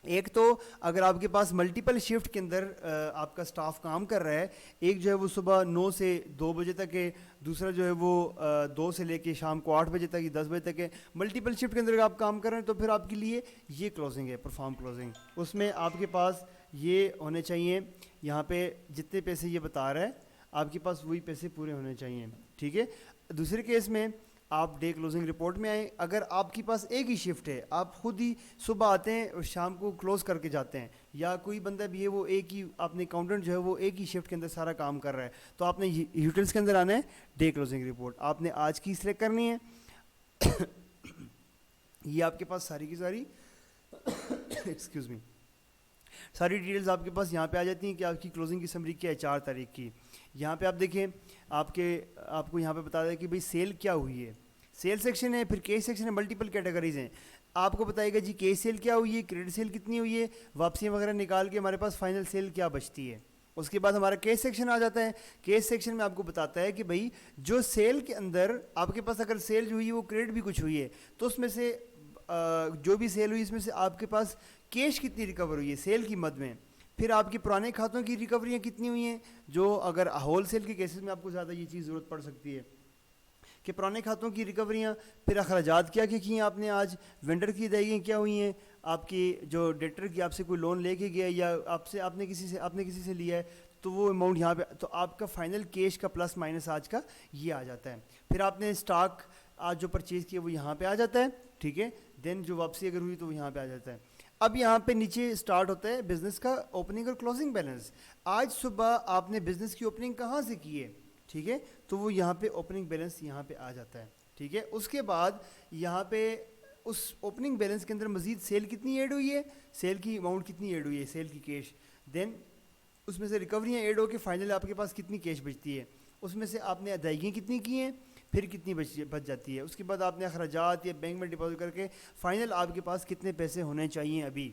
ایک تو اگر آپ کے پاس ملٹیپل شفٹ کے اندر آپ کا سٹاف کام کر رہا ہے, ایک جو ہے وہ صبح 9 سے 2 بجے تک ہے, دوسرا جو ہے وہ 2 سے لے کے شام کو 8 بجے تک یا 10 بجے تک ہے. ملٹیپل شفٹ کے اندر اگر آپ کام کر رہے ہیں تو پھر آپ کے لیے یہ کلوزنگ ہے, پرفارم کلوزنگ. اس میں آپ کے پاس یہ ہونے چاہیے, یہاں پہ جتنے پیسے یہ بتا رہا ہے آپ کے پاس وہی پیسے پورے ہونے چاہیے. ٹھیک ہے, دوسرے کیس میں آپ ڈے کلوزنگ رپورٹ میں آئیں. اگر آپ کے پاس ایک ہی شفٹ ہے, آپ خود ہی صبح آتے ہیں اور شام کو کلوز کر کے جاتے ہیں, یا کوئی بندہ بھی ہے وہ ایک ہی, آپ نے اکاؤنٹنٹ جو ہے وہ ایک ہی شفٹ کے اندر سارا کام کر رہا ہے, تو آپ نے یوٹیلس کے اندر آنا ہے ڈے کلوزنگ رپورٹ. آپ نے آج کی سلیکٹ کرنی ہے. یہ آپ کے پاس ساری کی ساری ایکسکیوز می ساری ڈیٹیلز آپ کے پاس یہاں پہ آ جاتی ہیں کہ آپ کی کلوزنگ کی سمری کیا ہے 4 تاریخ کی. یہاں پہ آپ دیکھیں آپ کو یہاں پہ بتا دیں کہ بھئی سیل کیا ہوئی ہے. سیل سیکشن ہے, پھر کیش سیکشن ہے, ملٹیپل کیٹیگریز ہیں. آپ کو بتائے گا جی کیش سیل کیا ہوئی ہے, کریڈٹ سیل کتنی ہوئی ہے, واپسیاں وغیرہ نکال کے ہمارے پاس فائنل سیل کیا بچتی ہے. اس کے بعد ہمارا کیش سیکشن آ جاتا ہے. کیش سیکشن میں آپ کو بتاتا ہے کہ بھئی جو سیل کے اندر آپ کے پاس اگر سیل جو ہوئی ہے وہ کریڈٹ بھی کچھ ہوئی ہے, تو اس میں سے جو بھی سیل ہوئی اس میں سے آپ کے پاس کیش کتنی ریکور ہوئی ہے سیل کی مد میں. پھر آپ کے پرانے کھاتوں کی ریکوریاں کتنی ہوئی ہیں, جو اگر ہول سیل کے کیسز میں آپ کو زیادہ یہ چیز ضرورت پڑ سکتی ہے کہ پرانے کھاتوں کی ریکوریاں. پھر اخراجات کیا کی ہیں آپ نے, آج وینڈر کی ادائیگیاں کیا ہوئی ہیں, آپ کی جو ڈیٹر کی آپ سے کوئی لون لے کے گیا یا آپ نے کسی سے لیا ہے تو وہ اماؤنٹ یہاں پہ, تو آپ کا فائنل کیش کا پلس مائنس آج کا یہ آ جاتا ہے. پھر آپ نے اسٹاک آج جو پرچیز کیا وہ یہاں پہ آ جاتا ہے. ٹھیک ہے, دین جو واپسی اگر ہوئی تو وہ یہاں پہ آ جاتا ہے. اب یہاں پہ نیچے سٹارٹ ہوتا ہے بزنس کا اوپننگ اور کلوزنگ بیلنس. آج صبح آپ نے بزنس کی اوپننگ کہاں سے کی ہے, ٹھیک ہے, تو وہ یہاں پہ اوپننگ بیلنس یہاں پہ آ جاتا ہے, ٹھیک ہے. اس کے بعد یہاں پہ اس اوپننگ بیلنس کے اندر مزید سیل کتنی ایڈ ہوئی ہے, سیل کی اماؤنٹ کتنی ایڈ ہوئی ہے, سیل کی کیش, دین اس میں سے ریکوریاں ایڈ ہو کے فائنل آپ کے پاس کتنی کیش بچتی ہے, اس میں سے آپ نے ادائیگیاں کتنی کی ہیں, پھر کتنی بچ جاتی ہے. اس کے بعد آپ نے اخراجات یا بینک میں ڈپازٹ کر کے فائنل آپ کے پاس کتنے پیسے ہونے چاہیے ابھی,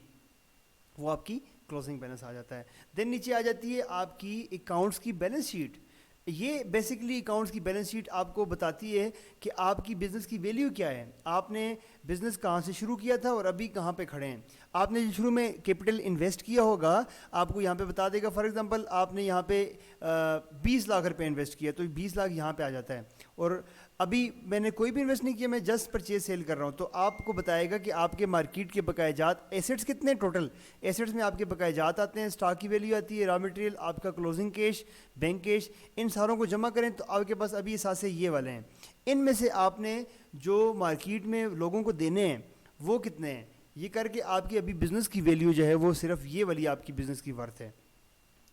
وہ آپ کی کلوزنگ بیلنس آ جاتا ہے. دین نیچے آ جاتی ہے آپ کی اکاؤنٹس کی بیلنس شیٹ. یہ بیسکلی اکاؤنٹس کی بیلنس شیٹ آپ کو بتاتی ہے کہ آپ کی بزنس کی ویلیو کیا ہے, آپ نے بزنس کہاں سے شروع کیا تھا اور ابھی کہاں پہ کھڑے ہیں. آپ نے شروع میں کیپٹل انویسٹ کیا ہوگا, آپ کو یہاں پہ بتا دے گا. فار ایگزامپل آپ نے یہاں پہ 20 لاکھ روپے انویسٹ کیا, تو 20 لاکھ یہاں پہ آ جاتا ہے. اور ابھی میں نے کوئی بھی انویسٹ نہیں کیا, میں جسٹ پرچیز سیل کر رہا ہوں, تو آپ کو بتائے گا کہ آپ کے مارکیٹ کے بقایا جات ایسیٹس کتنے, ٹوٹل ایسیٹس میں آپ کے بقایا جات آتے ہیں, اسٹاک کی ویلیو آتی ہے, را مٹیریل, آپ کا کلوزنگ کیش, بینک کیش, ان ساروں کو جمع کریں تو آپ کے پاس ابھی اثاثے یہ والے ہیں. ان میں سے آپ نے جو مارکیٹ میں لوگوں کو دینے ہیں وہ کتنے ہیں, یہ کر کے آپ کی ابھی بزنس کی ویلیو جو ہے وہ صرف یہ والی آپ کی بزنس کی ورتھ ہے.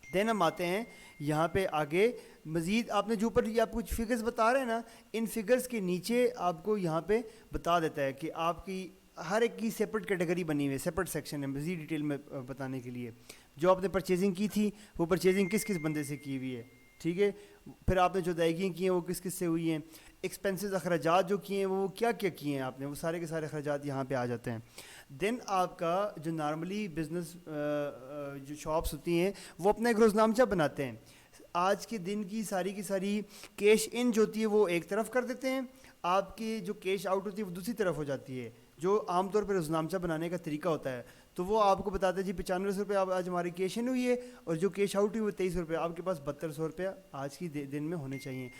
دین ہم آتے ہیں یہاں پہ آگے مزید, آپ نے جو اوپر یہ آپ کچھ فگرز بتا رہے ہیں نا, ان فگرز کے نیچے آپ کو یہاں پہ بتا دیتا ہے کہ آپ کی ہر ایک کی سیپریٹ کیٹیگری بنی ہوئی ہے, سیپریٹ سیکشن ہے مزید ڈیٹیل میں بتانے کے لیے. جو آپ نے پرچیزنگ کی تھی وہ پرچیزنگ کس کس بندے سے کی ہوئی ہے, ٹھیک ہے. پھر آپ نے جو ادائیگیاں کی ہیں وہ کس کس سے ہوئی ہیں, ایکسپینسز اخراجات جو کیے ہیں وہ کیا کیا کیے ہیں آپ نے, وہ سارے کے سارے اخراجات یہاں پہ آ جاتے ہیں. دین آپ کا جو نارملی بزنس جو شاپس ہوتی ہیں وہ اپنا ایک روزنامچہ بناتے ہیں. آج کے دن کی ساری کیش ان جو ہوتی ہے وہ ایک طرف کر دیتے ہیں, آپ کی جو کیش آؤٹ ہوتی ہے وہ دوسری طرف ہو جاتی ہے, جو عام طور پہ روزنامچہ بنانے کا طریقہ ہوتا ہے. تو وہ آپ کو بتاتے ہیں جی 9500 روپے آج ہماری کیش ان ہوئی ہے, اور جو کیش آؤٹ ہوئی وہ 2300 روپے, آپ کے پاس 7200 روپے آج کی دن میں ہونے چاہیے.